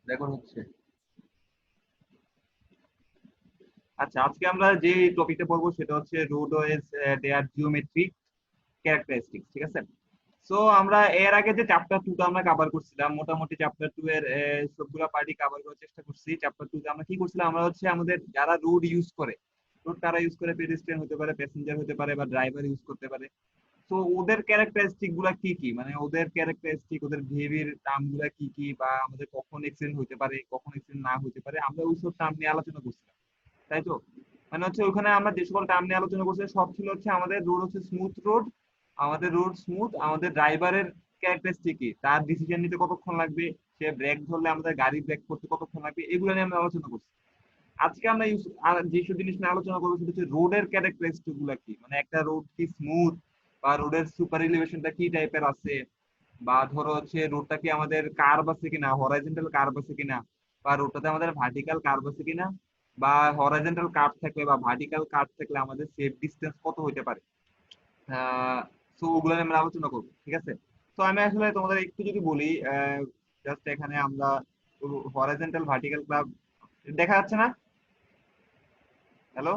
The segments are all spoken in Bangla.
রেকর্ড হচ্ছে। আচ্ছা, আজকে আমরা যে টপিকটা পড়বো সেটা হচ্ছে রোডওয়েজ দেয়ার জিওমেট্রিক ক্যারেক্টারিস্টিক্স, ঠিক আছে? সো আমরা এর আগে যে চ্যাপ্টার 2 টা আমরা কভার করছিলাম, মোটামুটি চ্যাপ্টার 2 এর সবগুলা পার্টি কভার করার চেষ্টা করছি। চ্যাপ্টার 2 তে আমরা কি করছিলাম, আমরা হচ্ছে আমাদের যারা রোড ইউজ করে, রোড কারা ইউজ করে, পেডেস্ট্রিয়ান হতে পারে, প্যাসেঞ্জার হতে পারে, বা ড্রাইভার ইউজ করতে পারে। তো ওদের ক্যারেক্টারিস্টিক গুলা কি কি, মানে ওদের ক্যারেক্টারিস্টিক, ওদের বিহেভিয়ার টার্ম গুলা কি কি, বা আমাদের কখন অ্যাক্সিডেন্ট হতে পারে, কখন অ্যাক্সিডেন্ট না হতে পারে, আমরা ওইসব টার্ম নিয়ে আলোচনা করছিলাম, তাই তো? মানে হচ্ছে ওখানে আমরা যে সকল টার্ম নিয়ে আলোচনা করছি সব ছিল হচ্ছে আমাদের রোড হচ্ছে স্মুথ রোড, আমাদের রোড স্মুথ, আমাদের ড্রাইভারের ক্যারেক্টারিস্টিক কি, তার ডিসিশন নিতে কতক্ষণ লাগবে, সে ব্রেক ধরলে আমাদের গাড়ি ব্রেক করতে কতক্ষণ লাগবে, এগুলো নিয়ে আমরা আলোচনা করছি। আজকে আমরা যেসব জিনিস নিয়ে আলোচনা করবো সেটা হচ্ছে রোডের ক্যারেক্টারিস্টিক গুলা কি, মানে একটা রোড কি স্মুথ, বা রোডের সুপার এলিভেশনটা কি টাইপের আছে, বা ধরো হচ্ছে রোডটা কি আমাদের কার্ভ আছে কিনা, হরাইজন্টাল কার্ভ আছে কিনা, বা রোডটাতে আমাদের ভার্টিক্যাল কার্ভ আছে কিনা, বা হরাইজন্টাল কার্ভ থাকলে বা ভার্টিক্যাল কার্ভ থাকলে আমাদের সেফ ডিসটেন্স কত হতে পারে। সো ওগুলো নিয়ে আমরা আলোচনা করবো, ঠিক আছে? তো আমি আসলে তোমাদের একটু যদি বলি, জাস্ট এখানে আমরা হরাইজন্টাল ভার্টিক্যাল কার্ভ দেখা যাচ্ছে না? হ্যালো?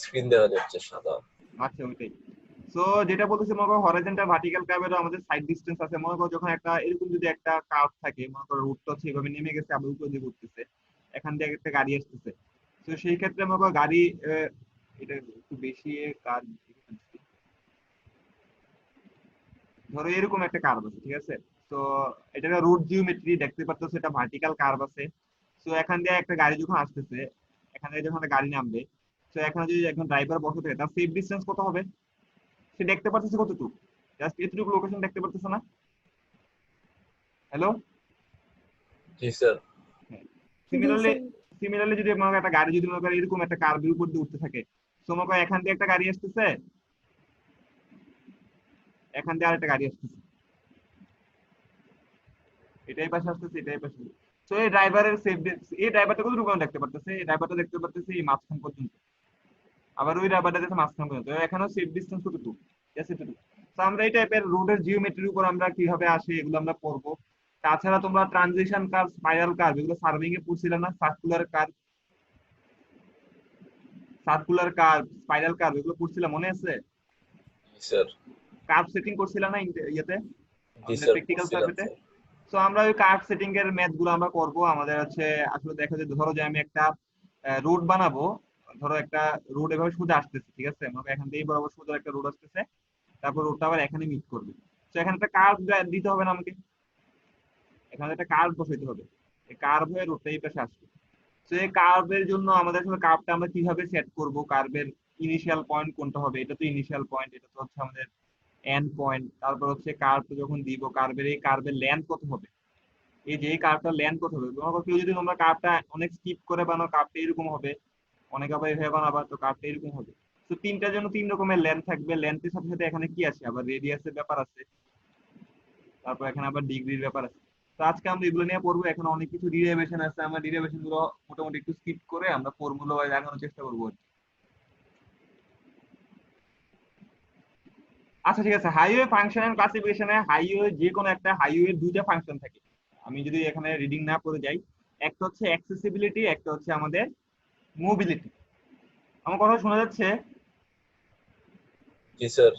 স্ক্রিন দেখা যাচ্ছে সাদা। আচ্ছা, ওইটাই। সো যেটা বলতেছি, মনে করো হরাইজন্টাল ভার্টিক্যাল কার্ভেরও আমাদের সাইড ডিসটেন্স আছে। মনে করো যখন একটা এরকম যদি একটা কার্ভ থাকে, মনে করো রুটটা হচ্ছে এভাবে নেমে গেছে, আবার উপর দিকে উঠতেছে, এখান দিয়ে একটা গাড়ি আসতেছে। তো সেই ক্ষেত্রে মনে করো গাড়ি এটা একটু বেশি কাজ, ধরো এরকম একটা কার্ভ আছে, ঠিক আছে? তো এটা রুট জিওমেট্রি দেখতে পাচ্ছ, এটা ভার্টিক্যাল কার্ভ আছে। তো এখান দিয়ে একটা গাড়ি যখন আসতেছে, এখান থেকে যখন একটা গাড়ি নামবে, তো এখানে যদি একজন ড্রাইভার বসে থাকে, তার সেফ ডিসটেন্স কত হবে? সে দেখতে পারতেছে কতটুকু? জাস্ট এতটুকু লোকেশন দেখতে পারতেছে না? হ্যালো? জি স্যার। হ্যাঁ। জি সিমিলারলি, স্যার। যদি মনে করো একটা গাড়ি যদি মনে করো এরকম একটা কার্ভের উপর দিয়ে উঠতে থাকে, তো মনে করো এখান দিয়ে একটা গাড়ি আসতেছে, এখান দিয়ে আরেকটা গাড়ি আসতেছে, এটাই পাশে আসতেছে, এটাই পাশে। তো এই ড্রাইভারের সেফ, এই ড্রাইভারটা কতটুকু দেখতে পারতেছে, এই ড্রাইভারটা দেখতে পারতেছে এই মাঝখান পর্যন্ত, আবার ওই ড্রাইভারটা দেখতে মাঝখান পর্যন্ত, এখানেও সেফ ডিস্টেন্স কতটুকু? জাস্ট এতটুকু। তো আমরা এই টাইপের রোডের জিওমেট্রির উপর আমরা কিভাবে আসে এগুলো আমরা পড়বো। তাছাড়া তোমরা ট্রানজিশন কার্ভ, স্পাইরাল কার্ভ এগুলো সার্ভিং এ পড়ছিলে না? Circular curve, circular curve, spiral curve এগুলো পড়ছিলাম, মনে আছে? জি স্যার। কার্ভ সেটিং করছিলাম না ইয়েতে, জি আমাদের স্যার, প্র্যাকটিক্যাল করছিলাম সার্ভেতে? স্যার। তো আমরা ওই কার্ভ সেটিং এর ম্যাথ গুলো আমরা করবো। আমাদের হচ্ছে আসলে দেখা যায়, ধরো যে আমি একটা রোড বানাবো, ধরো একটা রোড এভাবে সোজা আসতেছে, ঠিক আছে? মানে এখান থেকে বরাবর সোজা একটা রোড আসতেছে, তারপর রোডটা আবার এখানে মিট করবে। তো এখানে একটা কার্ভ দিতে হবে না আমাকে? এখানে একটা কার্ভ বসাইতে হবে, এই কার্ভ হয়ে রোডটা এই পাশে আসবে। তো এই কার্ভের জন্য আমাদের আসলে কার্ভটা আমরা কিভাবে সেট করব, কার্ভের ইনিশিয়াল পয়েন্ট কোনটা হবে, এটা তো ইনিশিয়াল পয়েন্ট, এটা তো হচ্ছে আমাদের এন্ড পয়েন্ট। তারপর হচ্ছে কার্ভটা যখন দিব, কার্ভের এই কার্ভের লেন্থ কত হবে, এই যে এই কার্ভটার লেন্থ কত হবে। তোমার কেউ যদি তোমরা কার্ভটা অনেক স্কিপ করে বানাও, কার্ভটা এরকম হবে, অনেক আবার এভাবে বানাবা, তো কার্ভটা এরকম হবে। তো তিনটার জন্য তিন রকমের লেন্থ থাকবে, লেন্থের সাথে সাথে এখানে কি আছে, আবার রেডিয়াসের ব্যাপার আছে, তারপর এখানে আবার ডিগ্রির ব্যাপার আছে। তো আজকে আমরা এগুলো নিয়ে পড়বো। এখন অনেক কিছু ডিরাইভেশন আছে, আমরা ডিরাইভেশন গুলো মোটামুটি একটু স্কিপ করে আমরা ফর্মুলা ওয়াইজ আগানোর চেষ্টা করবো আর কি। আচ্ছা, ঠিক আছে। হাইওয়ে ফাংশন এন্ড ক্লাসিফিকেশনে, হাইওয়ে যে কোনো একটা হাইওয়ে দুইটা ফাংশন থাকে। আমি যদি এখানে রিডিং না করে যাই, একটা হচ্ছে অ্যাক্সেসিবিলিটি, একটা হচ্ছে আমাদের মোবিলিটি। আমার কথা শোনা যাচ্ছে? জি স্যার।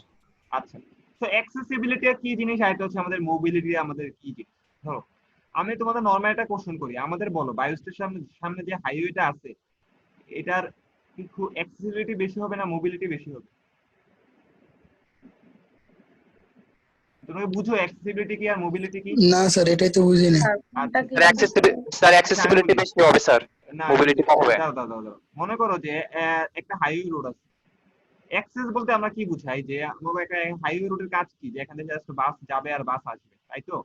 আচ্ছা। তো অ্যাক্সেসিবিলিটি কি জিনিস, আর এটা হচ্ছে আমাদের মোবিলিটি আমাদের কি জিনিস। ধরো আমি তোমাদের নর্মাল একটা কোশ্চেন করি, আমাদের বলো বায়ু স্টেশন সামনে যে হাইওয়েটা আছে, এটার কি অ্যাক্সেসিবিলিটি বেশি হবে না মোবিলিটি বেশি হবে? তুমি বুঝো অ্যাক্সেসিবিলিটি কি আর মোবিলিটি কি? না স্যার, এটাই তো বুঝি না। স্যার কোনটা আচ্ছা, কি স্যার আচ্ছা আমি অ্যাক্সেসিবিলিটি বলি। বেশি হবে স্যার, না একটু মোবিলিটি কম হবে। দাও দাও দাও দাও। মনে করো যে একটা হাইওয়ে রোড আছে। অ্যাক্সেস বলতে আমরা কি বুঝাই, যে আমরা একটা হাইওয়ে রোডের কাজ কি, যে এখানে জাস্ট বাস যাবে আর বাস আসবে, তাই তো?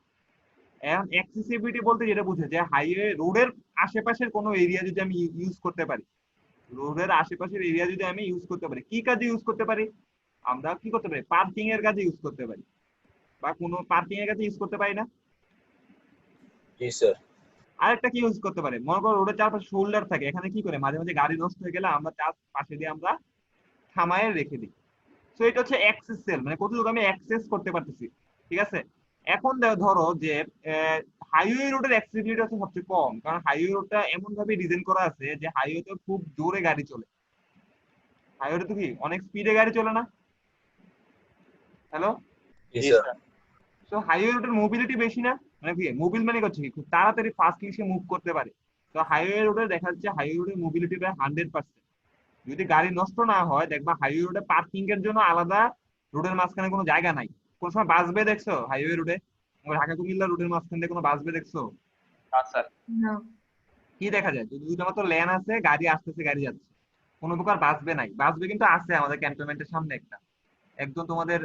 এখন অ্যাক্সেসিবিলিটি বলতে যেটা বুঝে, যে হাইওয়ে রোডের আশেপাশের কোনো এরিয়া যদি আমি ইউজ করতে পারি, রোডের আশেপাশের এরিয়া যদি আমি ইউজ করতে পারি, কি কাজে ইউজ করতে পারি? আমরা কি করতে পারি, পার্কিং এর কাজে ইউজ করতে পারি, বা কোনো পার্কিং এর কাজে ইউজ করতে পারি না? জি স্যার। আরেকটা কি ইউজ করতে পারে, মনে করো রোডের চারপাশে শোল্ডার থাকে, এখানে কি করে মাঝে মাঝে গাড়ি নষ্ট হয়ে গেলে আমরা চার পাশে দিয়ে আমরা থামায় রেখে দিই। তো এটা হচ্ছে অ্যাক্সেস সেল, মানে কতটুকু আমি অ্যাক্সেস করতে পারতেছি, ঠিক আছে? এখন ধরো যে হাইওয়ে রোডের অ্যাক্সেসিবিলিটি হচ্ছে সবচেয়ে কম, কারণ হাইওয়ে রোডটা এমন ভাবে ডিজাইন করা আছে যে হাইওয়েতে খুব জোরে গাড়ি চলে। হাইওয়েতে তো কি অনেক স্পিডে গাড়ি চলে না? হ্যালো। জি জি স্যার। স্যার। তো হাইওয়ে রোডের মোবিলিটি বেশি না, মানে কি মোবিল মানে হচ্ছে কি খুব তাড়াতাড়ি ফাস্টলি সে মুভ করতে পারে। তো হাইওয়ে রোডে দেখা যাচ্ছে হাইওয়ে রোডের মোবিলিটি প্রায় 100%। যদি গাড়ি নষ্ট না হয় দেখবা হাইওয়ে রোডে পার্কিং এর জন্য আলাদা রোডের মাঝখানে কোনো জায়গা নাই। কোন সময় বাস বে দেখছো হাইওয়ে রোডে? ঢাকা কুমিল্লা রোডের মাঝখানে দিয়ে কোনো বাস বে দেখছো? না স্যার। না। কি দেখা যায়? দুইটা মাত্র লেন আছে, গাড়ি আসতেছে গাড়ি যাচ্ছে, কোনো প্রকার বাস বে নাই। বাস বে কিন্তু আছে আমাদের ক্যান্টনমেন্টের সামনে একটা, একদম তোমাদের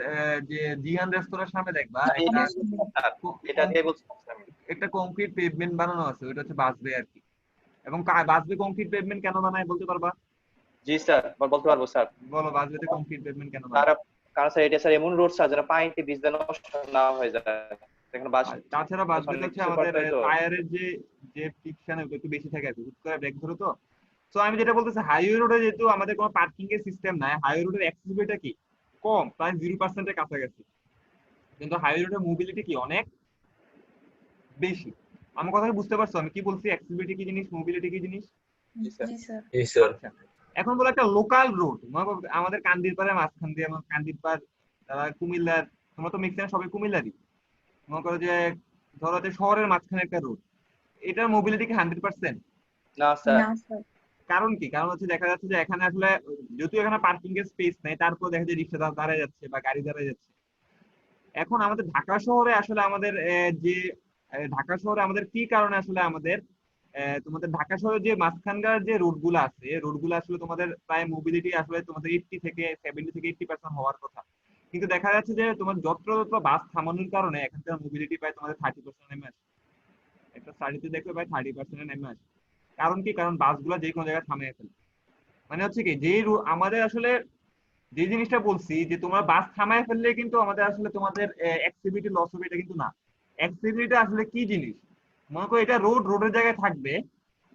যে জিহান রেস্তোরাঁর সামনে দেখবা একটা স্যার এটা দিয়ে বলছিলাম স্যার আমি। একটা কংক্রিট পেভমেন্ট বানানো আছে, ওইটা হচ্ছে বাস বে আর কি। এবং বাস বে কংক্রিট পেভমেন্ট কেন বানায় বলতে পারবা? জি স্যার বলতে পারবো স্যার। বলো বাস বেতে কংক্রিট পেভমেন্ট কেন তারা বানায়? কারণ স্যার এটা স্যার এমন রোড স্যার যেন পানিতে ভিজলে নষ্ট না হয়ে যায়। এখন বাস আর তাছাড়া বাস বেতে অনেক হচ্ছে কিছু আমাদের করতে হয় তো। টায়ারের যে যে ফ্রিকশন ওটা একটু বেশি থাকে আর কি, হুট করে ব্রেক ধরো তো। তো আমি যেটা বলতেছি হাইওয়ে রোডে যেহেতু আমাদের কোনো পার্কিং এর সিস্টেম নাই, হাইওয়ে রোডের অ্যাক্সেসিবিলিটি কি কম, প্রায় 0% এর কাছাকাছি। কিন্তু হাইওয়ে রোডের মোবিলিটি কি অনেক বেশি। আমার কথা কি বুঝতে পারছো আমি কি বলছি? অ্যাক্সেসিবিলিটি কি জিনিস, মোবিলিটি কি জিনিস? জি স্যার। জি স্যার। জি স্যার। আচ্ছা, এখন বলো একটা লোকাল রোড, আমাদের কান্দির পাড়ের মাঝখান দিয়ে, আমার কান্দির পাড় তারা কুমিল্লার, তোমরা তো মিক্সিং সবাই কুমিল্লারই, মনে করো যে ধরো যে শহরের মাঝখানে একটা রোড, এটার মোবিলিটি কি 100%? না স্যার। না স্যার। কারণ কি? কারণ হচ্ছে দেখা যাচ্ছে যে এখানে আসলে যেহেতু এখানে পার্কিং এর স্পেস নেই, তারপর দেখা যায় রিক্সা দাঁড়ায় যাচ্ছে বা গাড়ি দাঁড়ায় যাচ্ছে। এখন আমাদের ঢাকা শহরে আসলে আমাদের যে ঢাকা শহরে আমাদের কি কারণে আসলে আমাদের তোমাদের ঢাকা শহরে যে মাঝখানকার যে রোড গুলো আছে, রোড গুলো আসলে তোমাদের প্রায় মোবিলিটি আসলে তোমাদের 70 থেকে 80% হওয়ার কথা। কিন্তু দেখা যাচ্ছে যে তোমার যত্র বাস থামানোর কারণে এখানকার মোবিলিটি প্রায় তোমাদের 30% নেমে আসে। একটা স্টাডিতে দেখবে প্রায় 30% নেমে আসে। কারণ কি? কারণ বাসগুলো যে কোনো জায়গায় থামিয়ে ফেলে। মানে হচ্ছে কি যে আমাদের আসলে যে জিনিসটা বলছি যে তোমরা বাস থামায় ফেললে কিন্তু আমাদের আসলে তোমাদের অ্যাক্টিভিটি লস হবে, এটা কিন্তু না। অ্যাক্টিভিটি আসলে কি জিনিস? মনে করো এটা রোডের জায়গায় থাকবে,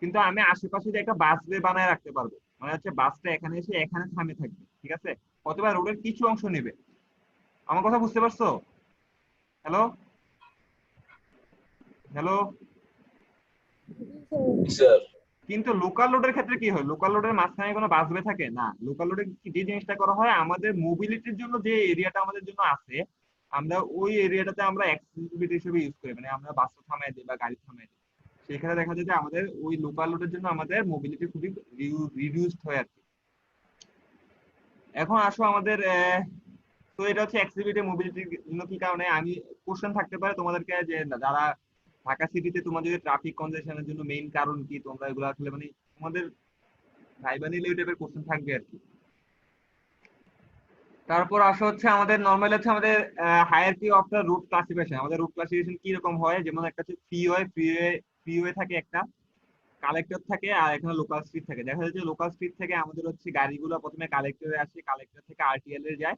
কিন্তু আমি আশেপাশে যে একটা বাস ওয়ে বানায় রাখতে পারবো, মানে হচ্ছে বাসটা এখানে এসে এখানে থামে থাকবে, ঠিক আছে? অথবা রোডের কিছু অংশ নেবে। আমার কথা বুঝতে পারছো? Hello hello. জি স্যার। কিন্তু লোকাল রোডের ক্ষেত্রে কি হয়? লোকাল রোডের মাঝখানে কোনো বাস ওয়ে থাকে না। লোকাল রোডে যে জিনিসটা করা হয়, আমাদের মোবিলিটির জন্য যে এরিয়াটা আমাদের জন্য আছে, আমরা ওই এরিয়াটাতে আমরা অ্যাক্সেসিবিলিটি হিসেবে ইউজ করি, মানে আমরা বাস থামাই দিই বা গাড়ি থামাই দিই। সেখানে দেখা যায় যে আমাদের ওই লোকাল রোডের জন্য আমাদের মোবিলিটি খুবই রিডিউসড হয় আর কি। এখন আসো আমাদের তো এটা হচ্ছে অ্যাক্সেসিবিলিটি মোবিলিটির জন্য কি কারণে আমি কোশ্চেন থাকতে পারে তোমাদেরকে যে যারা ঢাকা সিটিতে তোমাদের ট্রাফিক কনজেশনের জন্য মেইন কারণ কি, তোমরা এগুলো আসলে মানে তোমাদের ভাইবা নিলে ওই টাইপের কোশ্চেন থাকবে আর কি। তারপর আসা হচ্ছে আমাদের নরমাল হচ্ছে আমাদের hierarchy of the route classification. আমাদের রুট ক্লাসিফিকেশন কি রকম হয়? যেমন একটা হচ্ছে ফ্রিওয়ে থাকে একটা, কালেক্টর থাকে, আর এখানে লোকাল স্ট্রিট থাকে। দেখা যাচ্ছে লোকাল স্ট্রিট থেকে আমাদের হচ্ছে গাড়িগুলো প্রথমে কালেক্টরে আসে, কালেক্টর থেকে আরটিএল এ যায়,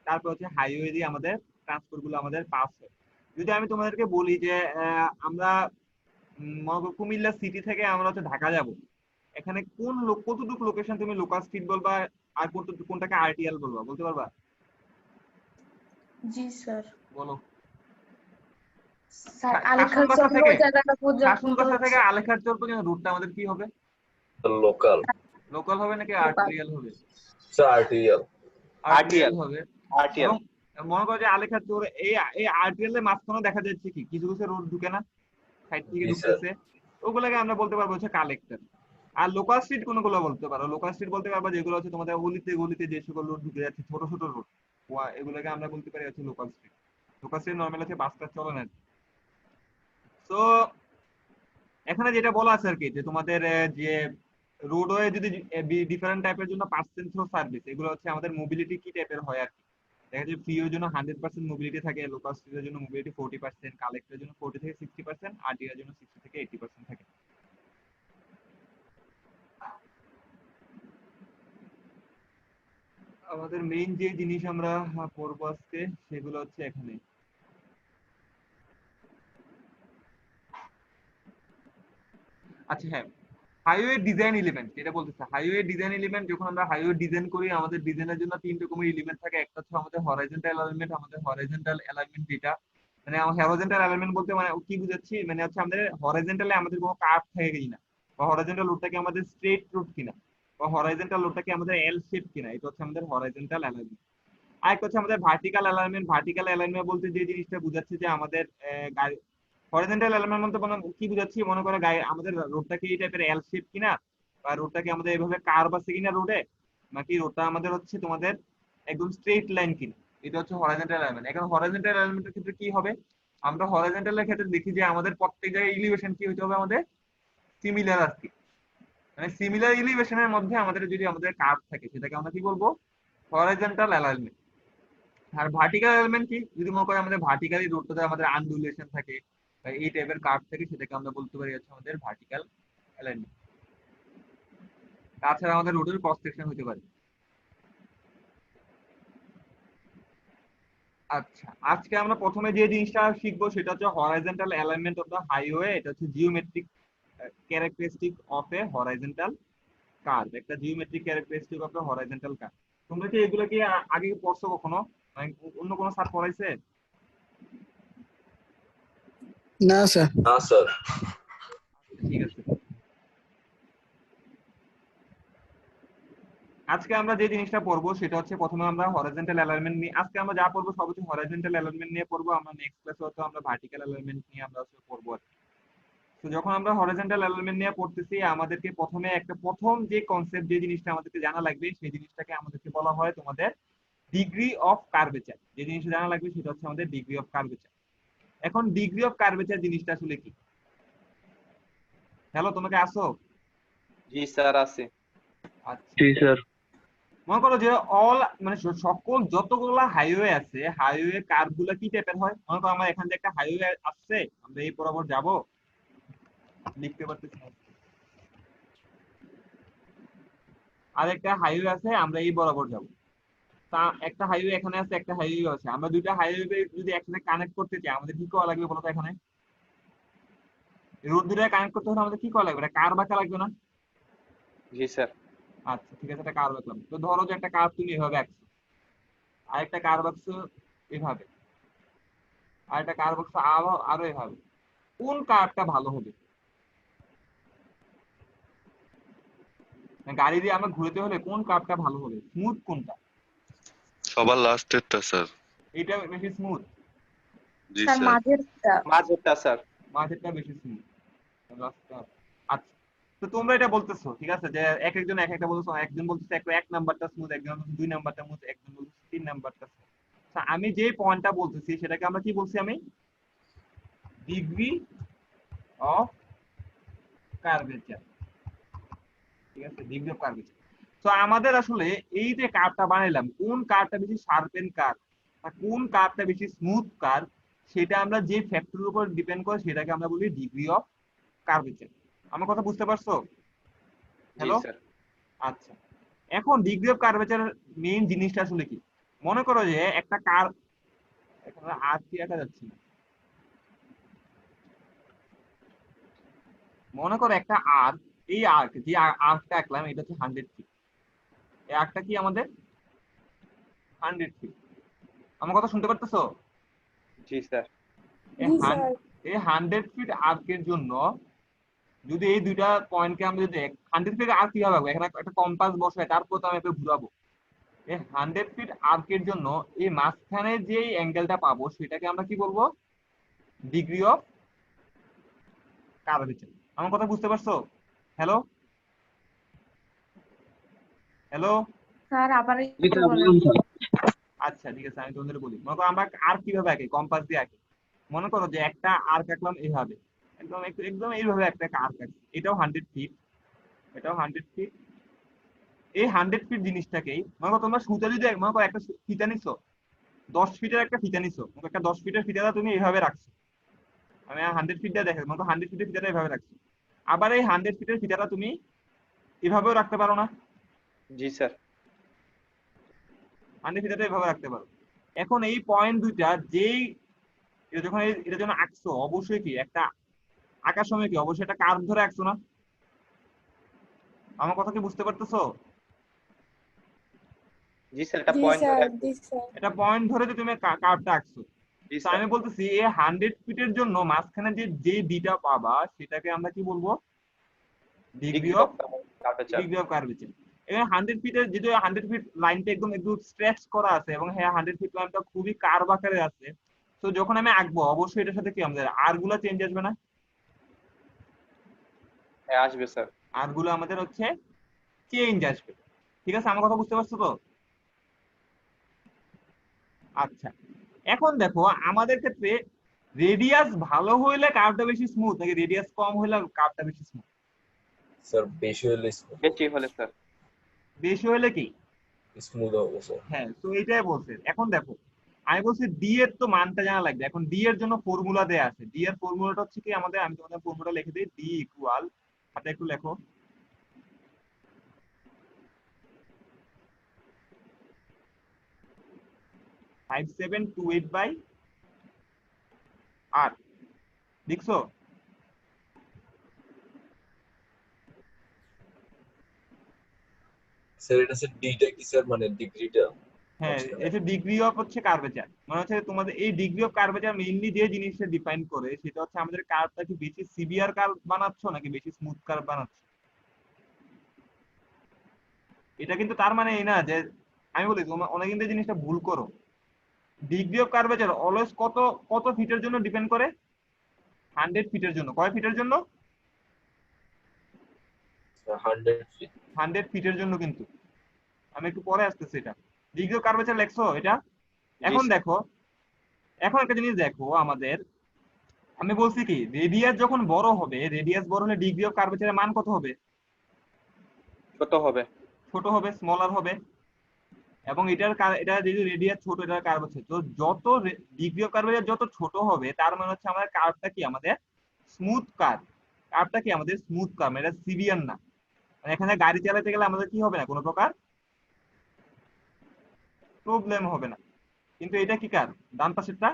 তারপর হচ্ছে হাইওয়ে দিয়ে আমাদের ট্রান্সপোর্ট গুলো আমাদের পাস হয়। যদি আমি তোমাদেরকে বলি যে আমরা মনে করো কুমিল্লা সিটি থেকে আমরা হচ্ছে ঢাকা যাব, এখানে কতটুকু লোকেশন তুমি লোকাল স্ট্রিট বলবা আর কোনটাকে আরটিএল বলবা, বলতে পারবা? জি স্যার। বলো। স্যার শাসনবাসা আলেখার থেকে ওই জায়গাটা পর্যন্ত শাসনবাসা থেকে আলেখার চর পর্যন্ত রুটটা আমাদের কি হবে? লোকাল। লোকাল হবে নাকি লোকাল। আরটিএল হবে? Sir RTL. আরটিএল হবে। আরটিএল। এবং মনে করো যে আলেখার চর এই আরটিএল এর মাঝখানে দেখা যাচ্ছে কি কিছু কিছু রোড ঢুকে না, সাইড থেকে জি স্যার। ঢুকতেছে, ওগুলোকে আমরা বলতে পারবো হচ্ছে কালেক্টর। আর লোকাল স্ট্রিট কোনগুলো বলতে পারো? লোকাল স্ট্রিট বলতে পারবো যেগুলো হচ্ছে তোমাদের গলিতে গলিতে যে সকল রোড ঢুকে যাচ্ছে, ছোট ছোট রোড, এগুলোকে আমরা বলতে পারি হচ্ছে local street. Local street normal হচ্ছে বাসটা চলে না। তো এখানে যেটা বলা আছে আর কি যে তোমাদের যে রোডওয়ে যদি ডিফারেন্ট টাইপের জন্য পার্সেন্ট থ্রো সার্ভিস, এগুলো হচ্ছে আমাদের মোবিলিটি কি টাইপের হয় আর কি। দেখা যায় ফ্রিওর জন্য 100% মোবিলিটি থাকে, লোকাল স্ট্রিটের জন্য মোবিলিটি 40%, কালেক্টরের জন্য 40 থেকে 60%, আরটিআর এর জন্য 60 থেকে 80% থাকে। আমাদের মেইন যে জিনিস আমরা পড়বো আজকে সেগুলো হচ্ছে এখানে। আচ্ছা হ্যাঁ, হাইওয়ে ডিজাইন এলিমেন্ট যেটা বলতেছে, হাইওয়ে ডিজাইন এলিমেন্ট যখন আমরা হাইওয়ে ডিজাইন করি, আমাদের ডিজাইনের জন্য 3 রকমের এলিমেন্ট থাকে। একটা হচ্ছে আমাদের হরাইজন্টাল এলিমেন্ট, আমাদের হরাইজন্টাল অ্যালাইনমেন্ট যেটা, মানে হরিজন্টাল অ্যালাইনমেন্ট বলতে মানে কি বুঝাচ্ছি, মানে হচ্ছে আমাদের হরিজন্টালে আমাদের কোনো কার্ভ থাকে কিনা, বা হরিজন্টাল রুটটা কি আমাদের স্ট্রেট রুট কিনা, বা হরিজন্টাল রুটটা কি আমাদের এল শেপ কিনা, এটা হচ্ছে আমাদের হরিজন্টাল অ্যালাইনমেন্ট। আরেকটা হচ্ছে আমাদের ভার্টিক্যাল অ্যালাইনমেন্ট। ভার্টিক্যাল অ্যালাইনমেন্ট বলতে যে জিনিসটা বুঝাচ্ছে যে আমাদের হরিজন্টাল অ্যালাইনমেন্ট বলতে কি বুঝাচ্ছি, মনে করে গায়ে আমাদের রোডটা কি এই টাইপের এল শেপ কিনা, বা রোডটা কি আমাদের এইভাবে কার্ভ আছে কিনা রোডে, নাকি রোডটা আমাদের হচ্ছে তোমাদের একদম স্ট্রেট লাইন কিনা, এটা হচ্ছে হরিজন্টাল অ্যালাইনমেন্ট। এখন হরিজন্টাল অ্যালাইনমেন্টের ক্ষেত্রে কি হবে, আমরা হরিজন্টালের ক্ষেত্রে দেখি যে আমাদের প্রত্যেক জায়গায় এলিভেশন কি হতে হবে আমাদের সিমিলার আর কি, মানে সিমিলার এলিভেশনের মধ্যে আমাদের যদি আমাদের কার্ভ থাকে সেটাকে আমরা কি বলবো, হরিজন্টাল অ্যালাইনমেন্ট। আর ভার্টিক্যাল অ্যালাইনমেন্ট কি, যদি মনে করি আমাদের ভার্টিক্যালি রোডটাতে আমাদের আনডুলেশন থাকে বা এই টাইপের কার্ভ থাকে, সেটাকে আমরা বলতে পারি হচ্ছে আমাদের ভার্টিক্যাল অ্যালাইনমেন্ট। তাছাড়া আমাদের রোডের ক্রস সেকশন হতে পারে। আচ্ছা, আজকে আমরা প্রথমে যে জিনিসটা শিখবো সেটা হচ্ছে horizontal alignment of the highway. এটা হচ্ছে geometric characteristic of a horizontal curve, একটা geometric characteristic of a horizontal curve. তোমরা কি এগুলো কি আগে পড়ছো কখনো, মানে অন্য কোনো স্যার পড়াইছে? না স্যার। না স্যার। ঠিক আছে, আজকে আমরা যে জিনিসটা পড়বো সেটা হচ্ছে প্রথমে আমরা হরাইজন্টাল অ্যালাইনমেন্ট নিয়ে, আজকে আমরা যা পড়বো সব হচ্ছে হরাইজন্টাল অ্যালাইনমেন্ট নিয়ে পড়বো। আমরা নেক্সট ক্লাসে হয়তো আমরা ভার্টিক্যাল অ্যালাইনমেন্ট নিয়ে আমরা হচ্ছে পড়বো আর কি। তো যখন আমরা হরাইজন্টাল অ্যালাইনমেন্ট নিয়ে পড়তেছি, আমাদেরকে প্রথমে একটা প্রথম যে কনসেপ্ট, যে জিনিসটা আমাদেরকে জানা লাগবে সেই জিনিসটাকে আমাদেরকে বলা হয় তোমাদের ডিগ্রি অফ কার্ভেচার। যে জিনিসটা জানা লাগবে সেটা হচ্ছে আমাদের ডিগ্রি অফ কার্ভেচার। এখন ডিগ্রি অফ কার্ভেচার জিনিসটা আসলে কি? হ্যালো, তোমাকে আসো? জি স্যার আছে। আচ্ছা, জি স্যার। মনে করো যে অল মানে সকল যতগুলা হাইওয়ে আছে, হাইওয়ে কার্ভ গুলা কি টাইপের হয়? মনে করো আমরা এখান থেকে একটা হাইওয়ে আসছে, আমরা এই বরাবর যাব, লিখতে পারতেছি না। আর একটা হাইওয়ে আছে, আমরা এই বরাবর যাব। তা একটা হাইওয়ে এখানে আছে, একটা হাইওয়ে আছে, আমরা দুইটা হাইওয়ে যদি একসাথে কানেক্ট করতে চাই আমাদের কি করা লাগবে বলতো? এখানে রোড দুটো কানেক্ট করতে হলে আমাদের কি করা লাগবে? একটা কার বাঁকা লাগবে না? জি স্যার। আচ্ছা ঠিক আছে, একটা কার বাঁকলাম। তো ধরো যে একটা কার তুমি এভাবে আঁকছো, আর একটা কার বাঁকছো এভাবে, আর একটা কার বাঁকছো আরো এভাবে, কোন কারটা ভালো হবে? মানে গাড়ি দিয়ে আমরা ঘুরতে হলে কোন কারটা ভালো হবে, স্মুথ কোনটা? সবার লাস্টেরটা স্যার। এটা বেশি স্মুথ? জি স্যার স্যার। মাঝেরটা। মাঝেরটা স্যার। মাঝেরটা বেশি স্মুথ? আচ্ছা, তো তোমরা এটা বলতেছো ঠিক আছে, যে এক একজন এক একটা বলতেছো, একজন বলতেছে এক নাম্বারটা স্মুথ, একজন বলতেছে 2 নাম্বারটা স্মুথ, একজন বলতেছে 3 নাম্বারটা স্মুথ। আমি যে পয়েন্টটা বলতেছি সেটাকে আমরা কি বলছি, আমি ডিগ্রি অফ কার্ভেচার। ঠিক আছে, ডিগ্রি অফ কার্ভেচার। তো আমাদের আসলে এই যে কার্ভটা বানাইলাম, কোন কার্ভটা বেশি শার্পেন কার্ভ বা কোন কার্ভটা বেশি স্মুথ কার্ভ, সেটা আমরা যে ফ্যাক্টরের উপর ডিপেন্ড করে সেটাকে আমরা বলি ডিগ্রি অফ কার্ভেচার। আমার কথা বুঝতে পারছো? জি হ্যালো, স্যার। আচ্ছা। এখন ডিগ্রি অফ কার্ভেচার মেইন জিনিসটা আসলে কি? মনে করো যে একটা কার্ভ, এখানে আর কি দেখা যাচ্ছে না, মনে করো একটা আর্ক, এই আর্ক যে আর্কটা আঁকলাম এটা হচ্ছে 100 ফিট, এই আর্কটা কি আমাদের 100 ফিট। আমার কথা শুনতে পারতেছো? জি স্যার। এই 100 ফিট আর্কের জন্য যদি এই দুইটা পয়েন্টকে আমরা যদি 100 ফিট আর্ক কিভাবে হবে, এখানে একটা কম্পাস বসায় তারপর তো আমি একটু ঘুরাবো। এই 100 ফিট আর্কের জন্য এই মাঝখানে যে অ্যাঙ্গেলটা পাবো সেটাকে আমরা কি বলবো, ডিগ্রি অফ কার্ভেচার। আমার কথা বুঝতে পারছো? Hello, hello. স্যার আবার জি একটু স্যার, বলেন। বলুন স্যার। আচ্ছা ঠিক আছে, আমি তোমাদের বলি। মনে করো আমরা আর্ক কিভাবে আঁকি, কম্পাস দিয়ে আঁকি। মনে করো যে একটা আর্ক আঁকলাম এইভাবে, একদম একদম এইভাবে একটা আর্ক আঁকি, এটাও 100 ফিট, এটাও 100 ফিট। এই 100 ফিট জিনিসটাকেই মনে করো তোমরা সুতা যদি মনে করো একটা ফিতা নিছো, 10 ফিটের একটা ফিতা নিছো, মনে করো একটা 10 ফিটের ফিতাটা তুমি এইভাবে রাখছো, আমি 100 ফিটটা দেখে মনে করো 100 ফিটের ফিতাটা এইভাবে রাখছো। আবার এই 100 ফিটের ফিতাটা তুমি এভাবেও রাখতে পারো না? জি স্যার। 100 ফিতাটা এভাবে রাখতে পারো। এখন এই পয়েন্ট দুইটা যেই এটা যখন এটা যখন আঁকছো, অবশ্যই কি একটা আঁকার সময় কি অবশ্যই একটা কার্ভ ধরে আঁকছো না? আমার কথা কি বুঝতে পারতেছো? জি স্যার, এটা পয়েন্ট ধরে এটা পয়েন্ট ধরে যে তুমি কার্ভটা আঁকছো, জি তো স্যার। আমি বলতেছি এই 100 ফিটের জন্য মাঝখানে যে ডিটা পাবা সেটাকে আমরা কি বলবো? Degree degree of of curvature. Degree of curvature. এখানে 100 ফিটের যেহেতু 100 ফিট লাইনটা একদম একটু স্ট্রেচ করা আছে এবং হ্যাঁ 100 ফিট লাইনটা খুবই কার্ভ আকারে আছে। তো যখন আমি আঁকবো অবশ্যই এটার সাথে কি আমাদের আর গুলা চেঞ্জ আসবে না? হ্যাঁ আসবে স্যার। আর গুলো আমাদের হচ্ছে চেঞ্জ আসবে। ঠিক আছে, আমার কথা বুঝতে পারছো তো? আচ্ছা, এখন দেখো আমাদের ক্ষেত্রে রেডিয়াস ভালো হইলে কার্ভটা বেশি স্মুথ নাকি রেডিয়াস কম হইলে কার্ভটা বেশি স্মুথ? স্যার বেশি হলে বেশি হলে স্যার। বেশি হইলে কি? স্মুথ হবে স্যার। হ্যাঁ, তো এইটাই বলছে। এখন দেখো আমি বলছি ডি এর তো মানটা জানা লাগবে। এখন ডি এর জন্য ফর্মুলা দেয়া আছে। ডি এর ফর্মুলাটা হচ্ছে কি আমাদের, আমি তোমাদের ফর্মুলা লিখে দিই। ডি ইকুয়াল, হাতে একটু লেখো, 5728 বাই আর। দেখছো? স্যার এটা স্যার ডিটা কি স্যার, মানে ডিগ্রিটা হ্যাঁ, মাঝখানে? এই যে ডিগ্রি অফ হচ্ছে কার্ভেচার, মানে হচ্ছে তোমাদের এই ডিগ্রি অফ কার্ভেচার মেইনলি যে জিনিসটা ডিফাইন করে সেটা হচ্ছে আমাদের কার্ভটা কি বেশি সিভিয়ার কার্ভ বানাচ্ছ নাকি বেশি স্মুথ কার্ভ বানাচ্ছ। এটা কিন্তু তার মানে এই না যে, আমি বলি তোমরা অনেক কিন্তু এই জিনিসটা ভুল করো। ডিগ্রি অফ কার্ভেচার অলওয়েজ কত কত ফিটের জন্য ডিপেন্ড করে? 100 ফিটের জন্য। কয় ফিটের জন্য? 100 ফিট। 100 ফিটের জন্য কিন্তু। আমি একটু পরে আসতেছি এটা। ডিগ্রি অফ কার্ভেচার লেখছো এটা? জি এখন স্যার। দেখো, এখন একটা জিনিস দেখো আমাদের, আমি বলছি কি রেডিয়াস যখন বড় হবে, রেডিয়াস বড় হলে ডিগ্রি অফ কার্ভেচারের মান কত হবে? ছোট হবে। ছোট হবে, স্মলার হবে। এবং এটা যেহেতু রেডিয়াস ছোট, এটার কার্ভ হচ্ছে তো যত ডিগ্রি অফ কার্ভেচার যত ছোট হবে তার মানে হচ্ছে আমাদের কার্ভটা কি আমাদের স্মুথ কার্ভ। কার্ভটা কি আমাদের স্মুথ কার্ভ, এটা সিভিয়ার না। মানে এখানে গাড়ি চালাতে গেলে আমাদের কি হবে না, কোনো প্রকার প্রবলেম হবে না। কিন্তু এটা কি কার্ভ? ডান পাশেরটা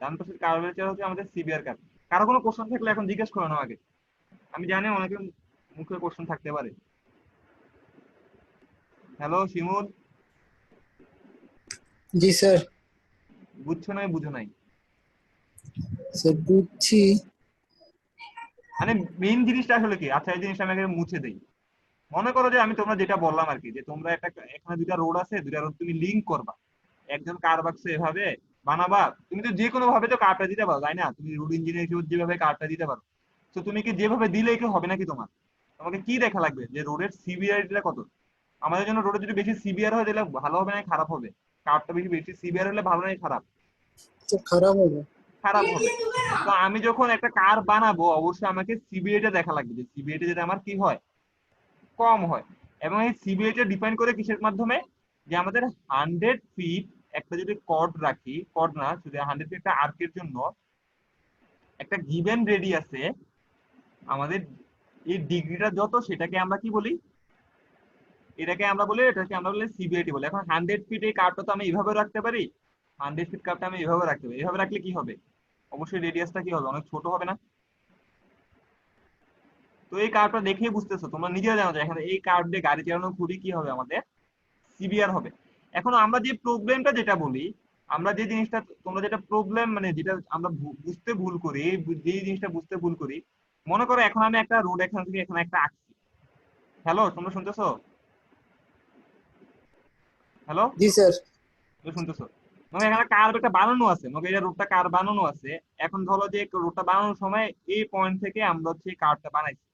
ডান পাশের কার্ভেচার হচ্ছে আমাদের সিভিয়ার কার্ভ। কারো কোনো কোশ্চেন থাকলে এখন জিজ্ঞেস করো না আগে। আমি জানি অনেকের মুখে কোশ্চেন থাকতে পারে। হ্যালো শিমুল, জি স্যার। বুঝছো নাই বুঝো নাই? স্যার বুঝছি। মানে মেইন জিনিসটা আসলে কি, আচ্ছা এই জিনিসটা আমি আগে মুছে দেই। মনে করো যে আমি তোমরা যেটা বললাম আর কি, যে তোমরা একটা, এখানে দুইটা রোড আছে, দুইটা রোড তুমি লিংক করবা। একজন কার বাক্স এভাবে বানাবা, তুমি তো যে কোনো ভাবে তো কার্ডটা দিতে পারো তাই না? তুমি রোড ইঞ্জিনিয়ার হিসেবে যেভাবে কার্ডটা দিতে পারো। তো তুমি কি যেভাবে দিলে কি হবে নাকি তোমার? তোমাকে কি দেখা লাগবে যে রোডের সিভিয়ারিটিটা কত? আমাদের জন্য রোডে যদি বেশি সিভিয়ার হয় তাহলে ভালো হবে না খারাপ হবে? কার্ডটা বেশি বেশি সিভিয়ার হলে ভালো নাকি খারাপ? স্যার খারাপ হবে। খারাপ হবে। তো আমি যখন একটা কার বানাবো অবশ্যই আমাকে সিভিএটা দেখা লাগবে, যে সিভিএটা যেটা আমার কি হয়, কম হয়। এবং এই সিভিএটা ডিফাইন করে কিসের মাধ্যমে? যে আমাদের 100 ফিট একটা যদি কর্ড রাখি, কর্ড না যদি 100 ফিট একটা আর্কের জন্য একটা গিভেন রেডিয়াসে আমাদের এই ডিগ্রিটা যত সেটাকে আমরা কি বলি? এটাকে আমরা বলি সিভিএটি বলি। এখন 100 ফিট এই কার্ভটা তো আমি এইভাবে রাখতে পারি, 100 ফিট কার্ভটা আমি এইভাবে রাখতে পারি। এইভাবে রাখলে কি হবে? অবশ্যই রেডিয়াসটা কি হবে, অনেক ছোট হবে না? তো এই কার্ভটা দেখেই বুঝতেছো, তোমরা নিজেরা জানো যে এখানে এই কার্ভ দিয়ে গাড়ি চালানো খুবই কি হবে আমাদের সিভিয়ার হবে। এখন আমরা যে প্রবলেমটা যেটা বলি, আমরা যে জিনিসটা তোমরা যেটা প্রবলেম মানে যেটা আমরা বুঝতে ভুল করি, যে জিনিসটা বুঝতে ভুল করি, মনে করো এখন আমি একটা রোড এখান থেকে এখানে একটা আঁকছি। হ্যালো, তোমরা শুনতেছো? হ্যালো, জি স্যার। তোমরা শুনতেছো? মানে এখানে কার্ভ একটা বানানো আছে, মানে এই রোডটা কার্ভ বানানো আছে। এখন ধরো যে রোডটা বানানোর সময় এই পয়েন্ট থেকে আমরা হচ্ছে কার্ভটা বানাইছি।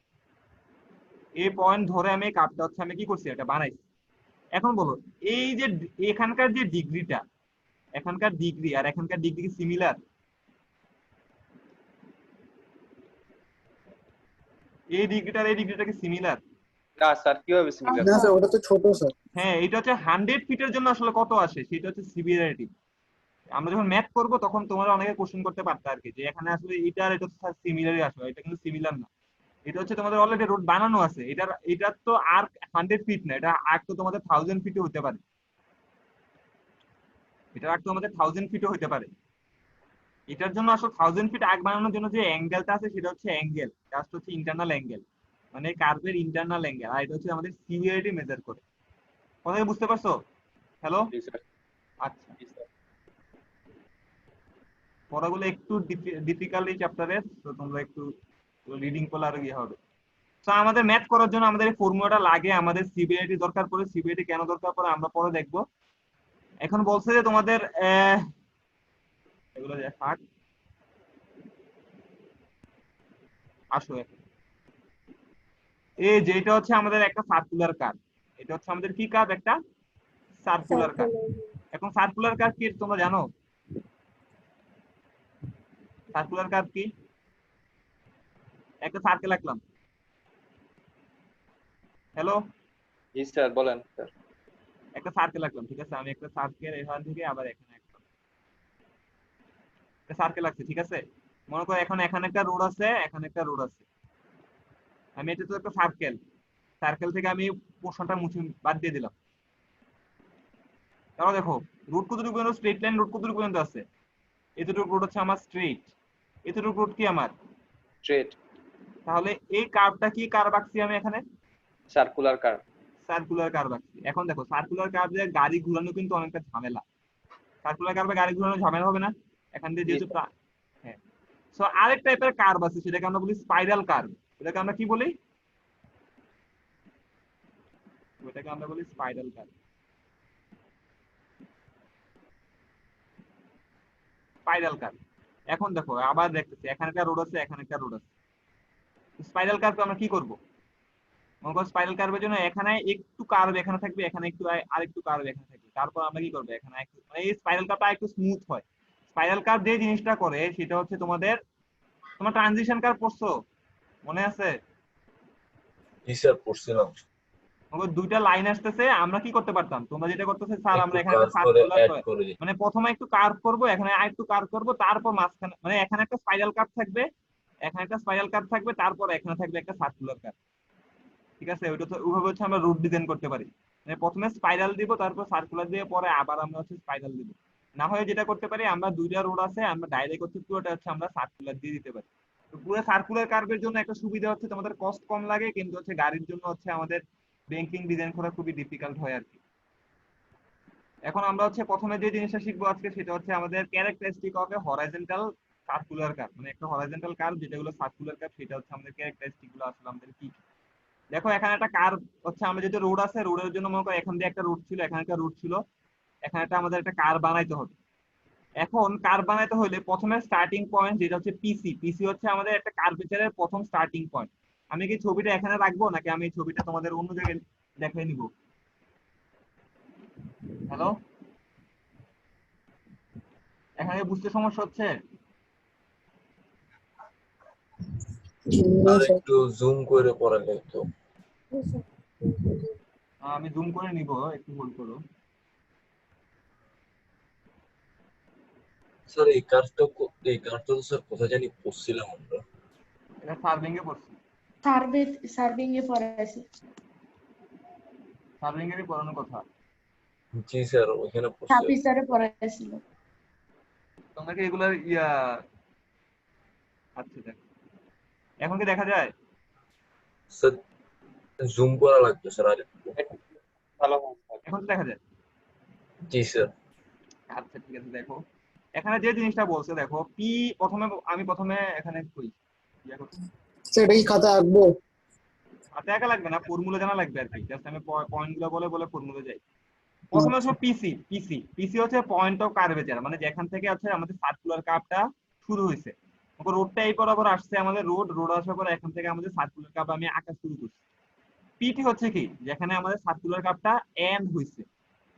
এই পয়েন্ট ধরে আমি কার্ভটা হচ্ছে আমি কি করছি, এটা বানাইছি। এখন বলো, এই যে এখানকার যে ডিগ্রিটা, এখানকার ডিগ্রি আর এখানকার ডিগ্রি কি সিমিলার? এই ডিগ্রিটার এই ডিগ্রিটা কি সিমিলার? না স্যার, কিভাবে সিমিলার? না স্যার ওটা তো ছোট স্যার। হ্যাঁ, এটা হচ্ছে 100 ফিটের জন্য আসলে কত আসে সেটা হচ্ছে সিভিয়ারিটি। আমরা যখন ম্যাথ করব তখন তোমরা অনেকে কোশ্চেন করতে পারতে আর কি, যে এখানে আসলে এটা আর এটা সিমিলারই আসবে, এটা কিন্তু সিমিলার না। এটা হচ্ছে তোমাদের অলরেডি রোড বানানো আছে, এটার তো আর 100 ফিট না, এটা আর তো তোমাদের 1000 ফিটও হতে পারে। এটা আর তো আমাদের 1000 ফিটও হতে পারে। এটার জন্য আসলে 1000 ফিট আগ বানানোর জন্য যে অ্যাঙ্গেলটা আছে সেটা হচ্ছে অ্যাঙ্গেল, জাস্ট হচ্ছে ইন্টারনাল অ্যাঙ্গেল, মানে কার্ভের ইন্টারনাল অ্যাঙ্গেল। আর এটা হচ্ছে আমাদের সিভিয়ারিটি মেজার করে। কথা কি বুঝতে পারছো? হ্যালো, জি স্যার। আচ্ছা, জি স্যার। পড়াগুলো একটু ডিফিকাল্ট এই চ্যাপ্টারের, তো তোমরা একটু রিডিং করলে আরো ইয়ে হবে। তো আমাদের ম্যাথ করার জন্য আমাদের এই ফর্মুলাটা লাগে, আমাদের সিবিআইটি দরকার পড়ে। সিবিআইটি কেন দরকার পড়ে আমরা পরে দেখবো। এখন বলছে যে তোমাদের এগুলো যে থাক, আসো এই যেটা হচ্ছে আমাদের একটা সার্কুলার কার্ভ। এটা হচ্ছে আমাদের কি কার্ভ? একটা সার্কুলার কার্ভ। এখন সার্কুলার কার্ভ কি তোমরা জানো? সার্কুলার কার্ভ কি? একটা সার্কেল আঁকলাম। হ্যালো, জি স্যার, বলেন স্যার। একটা সার্কেল আঁকলাম, ঠিক আছে? আমি একটা সার্কেল এখান থেকে আবার এখানে আঁকলাম, একটা সার্কেল আঁকছি, ঠিক আছে? মনে করো এখন এখানে একটা রোড আছে, এখানে একটা রোড আছে। আমি এটা তো একটা সার্কেল, সার্কেল থেকে আমি পোর্শনটা মুছে বাদ দিয়ে দিলাম। তাহলে দেখো রুট কতটুকু পর্যন্ত, স্ট্রেট লাইন রুট কতটুকু পর্যন্ত আছে? এতটুকু রুট হচ্ছে আমার স্ট্রেট, এতটুকু রুট কি আমার? স্ট্রেট। তাহলে এই কার্ভটা কি কার্ভ আঁকছি আমি এখানে? Circular curve. সার্কুলার কার্ভ আঁকছি। এখন দেখো সার্কুলার কার্ভে গাড়ি ঘোরানো কিন্তু অনেকটা ঝামেলা। সার্কুলার কার্ভে গাড়ি ঘোরানো ঝামেলা হবে না? এখান দিয়ে জি যেহেতু স্যার। হ্যাঁ। সো আরেক টাইপের কার্ভ আছে, সেটাকে আমরা বলি স্পাইরাল কার্ভ। এটাকে আমরা কি বলি? এটাকে আমরা বলি স্পাইরাল কার্ভ। Spiral curve. এখন দেখো আবার দেখতেছি এখানে একটা রোড আছে, এখানে একটা রোড আছে। স্পাইরাল কার্ভ আমরা কি করব? মনে করো স্পাইরাল কার্ভের জন্য এখানে একটু কার্ভ এখানে থাকবে, এখানে একটু আরেকটু কার্ভ এখানে থাকবে। তারপর আমরা কি করব? এখানে একটু মানে এই স্পাইরাল কার্ভটা একটু স্মুথ হয়। স্পাইরাল কার্ভ যে জিনিসটা করে সেটা হচ্ছে তোমার ট্রানজিশন কার্ভ পড়ছো? মনে আছে? জি স্যার, পড়ছিলাম। মনে করো দুইটা লাইন আসতেছে, আমরা কি করতে পারতাম? তোমরা যেটা করতেছে স্যার একটু আমরা এখানে কাজ একটা করে সার্কুলার অ্যাড করে দিই। মানে প্রথমে একটু কার্ভ করব, এখানে আরেকটু কার্ভ করব, তারপর মাঝখানে মানে এখানে একটা স্পাইরাল কার্ভ থাকবে, এখানে একটা স্পাইরাল কার্ভ থাকবে, তারপর এখানে থাকবে একটা সার্কুলার কার্ভ। ঠিক আছে? ওইটা তো ওইভাবে হচ্ছে আমরা রুট ডিজাইন করতে পারি। মানে প্রথমে স্পাইরাল দিব, তারপর সার্কুলার দিয়ে পরে আবার আমরা হচ্ছে স্পাইরাল দিব। না হয় যেটা করতে পারি, আমরা দুইটা রোড আছে, আমরা ডাইরেক্ট হচ্ছে পুরোটা হচ্ছে আমরা সার্কুলার দিয়ে দিতে পারি। তো পুরো সার্কুলার কার্ভের জন্য একটা সুবিধা হচ্ছে তোমাদের কস্ট কম লাগে, কিন্তু হচ্ছে গাড়ির জন্য হচ্ছে আমাদের ব্যাংকিং ডিজাইন করা খুবই ডিফিকাল্ট হয় আর কি। এখন আমরা হচ্ছে প্রথমে যে জিনিসটা শিখবো আজকে সেটা হচ্ছে আমাদের characteristic of a horizontal circular curve. মানে একটা হরাইজন্টাল কার্ভ যেটাগুলো সার্কুলার কার্ভ, সেটা হচ্ছে আমাদের ক্যারেক্টারিস্টিক গুলো আসলে আমাদের কি কি। দেখো এখানে একটা কার্ভ হচ্ছে, আমরা যেহেতু রোড আছে, রোডের জন্য মনে করো এখান দিয়ে একটা রুট ছিল, এখানে একটা রুট ছিল, এখানে একটা আমাদের একটা কার্ভ বানাইতে হবে। এখন কার্ভ বানাইতে হলে প্রথমে স্টার্টিং পয়েন্ট যেটা হচ্ছে পিসি, পিসি হচ্ছে আমাদের একটা কার্ভেচারের প্রথম স্টার্টিং পয়েন্ট। আমি কি ছবিটা এখানে রাখবো নাকি আমি এই ছবিটা তোমাদের অন্য জায়গায় দেখাই নিব? হ্যালো, এখানে বুঝতে সমস্যা হচ্ছে? আর একটু জুম করে পড়ালে একটু। আমি জুম করে নিব, একটু হোল্ড করো। স্যার এই কার্ডটা তো স্যার কোথায় জানি পড়ছিলাম আমরা। এটা সার্ভিং এ পড়ছি, সার্ভিং এ পড়াইছি। সার্ভিং এরই পড়ানোর কথা। জি স্যার, ওইখানে পড়ছি। সাপিসারে পড়াইছিল। তোমরা কি এগুলা আচ্ছা দেখো, এখন কি দেখা যায়? স্যার জুম করা লাগবে স্যার আর একটু। ভালো হয় স্যার। এখন তো দেখা যায়? জি স্যার। আচ্ছা ঠিক আছে, দেখো এখানে যে জিনিসটা বলছে, দেখো আমি প্রথমে এখানে কই ইয়া করছি। সেটা কি খাতা আঁকবো? হাতে একা লাগবে না, ফর্মুলা জানা লাগবে আর কি। জাস্ট আমি পয়েন্ট গুলো বলে বলে ফর্মুলা যাই। প্রথমে হচ্ছে পিসি, পিসি পিসি হচ্ছে পয়েন্ট অফ কার্ভেচার, মানে যেখান থেকে হচ্ছে আমাদের সার্কুলার কার্ভটা শুরু হয়েছে। রোডটা এই বরাবর আসছে, আমাদের রোড আসার পরে এখান থেকে আমাদের সার্কুলার কার্ভ আমি আঁকা শুরু করছি। পিটি হচ্ছে কি, যেখানে আমাদের সার্কুলার কার্ভটা এন্ড হইছে,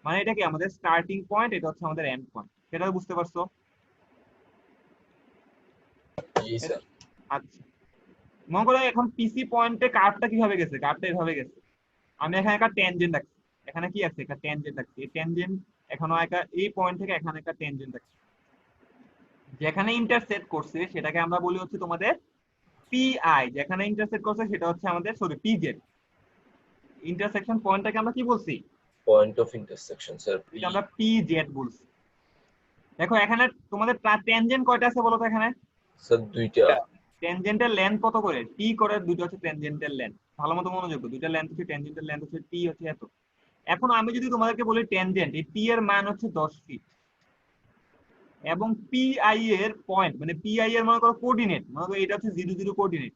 মানে এটা কি আমাদের স্টার্টিং পয়েন্ট, এটা হচ্ছে আমাদের এন্ড পয়েন্ট। সেটা বুঝতে পারছো? জি স্যার। আচ্ছা, মনে করো এখন পিসি পয়েন্টে কার্ভটা কিভাবে গেছে? কার্ভটা এভাবে গেছে। আমি এখানে একটা ট্যানজেন্ট রাখছি, এখানে কি আছে? একটা ট্যানজেন্ট রাখছি। এই ট্যানজেন্ট এখনো এই পয়েন্ট থেকে এখানে একটা ট্যানজেন্ট রাখছি, যেখানে ইন্টারসেক্ট করছে সেটাকে আমরা বলি হচ্ছে তোমাদের পিআই। যেখানে ইন্টারসেক্ট করছে সেটা হচ্ছে আমাদের পিজেড। ইন্টারসেকশন পয়েন্টটাকে আমরা কি বলছি? Point of intersection sir. এটা আমরা পিজেড বলছি। দেখো এখানে তোমাদের ট্যানজেন্ট কয়টা আছে বলো তো এখানে? স্যার দুইটা। ট্যানজেন্টের লেন্থ কত করে? টি করে দুটো হচ্ছে ট্যানজেন্টের লেন্থ। ভালো মতো মনোযোগ, দুইটা লেন্থ হচ্ছে ট্যানজেন্টের লেন্থ হচ্ছে টি হচ্ছে এত। এখন আমি যদি তোমাদেরকে বলি ট্যানজেন্ট, এই পি এর মান হচ্ছে 10 ফিট এবং পিআই এর পয়েন্ট মানে পিআই এর মনে করো কোঅর্ডিনেট, মনে করো এটা হচ্ছে 00 কোঅর্ডিনেট,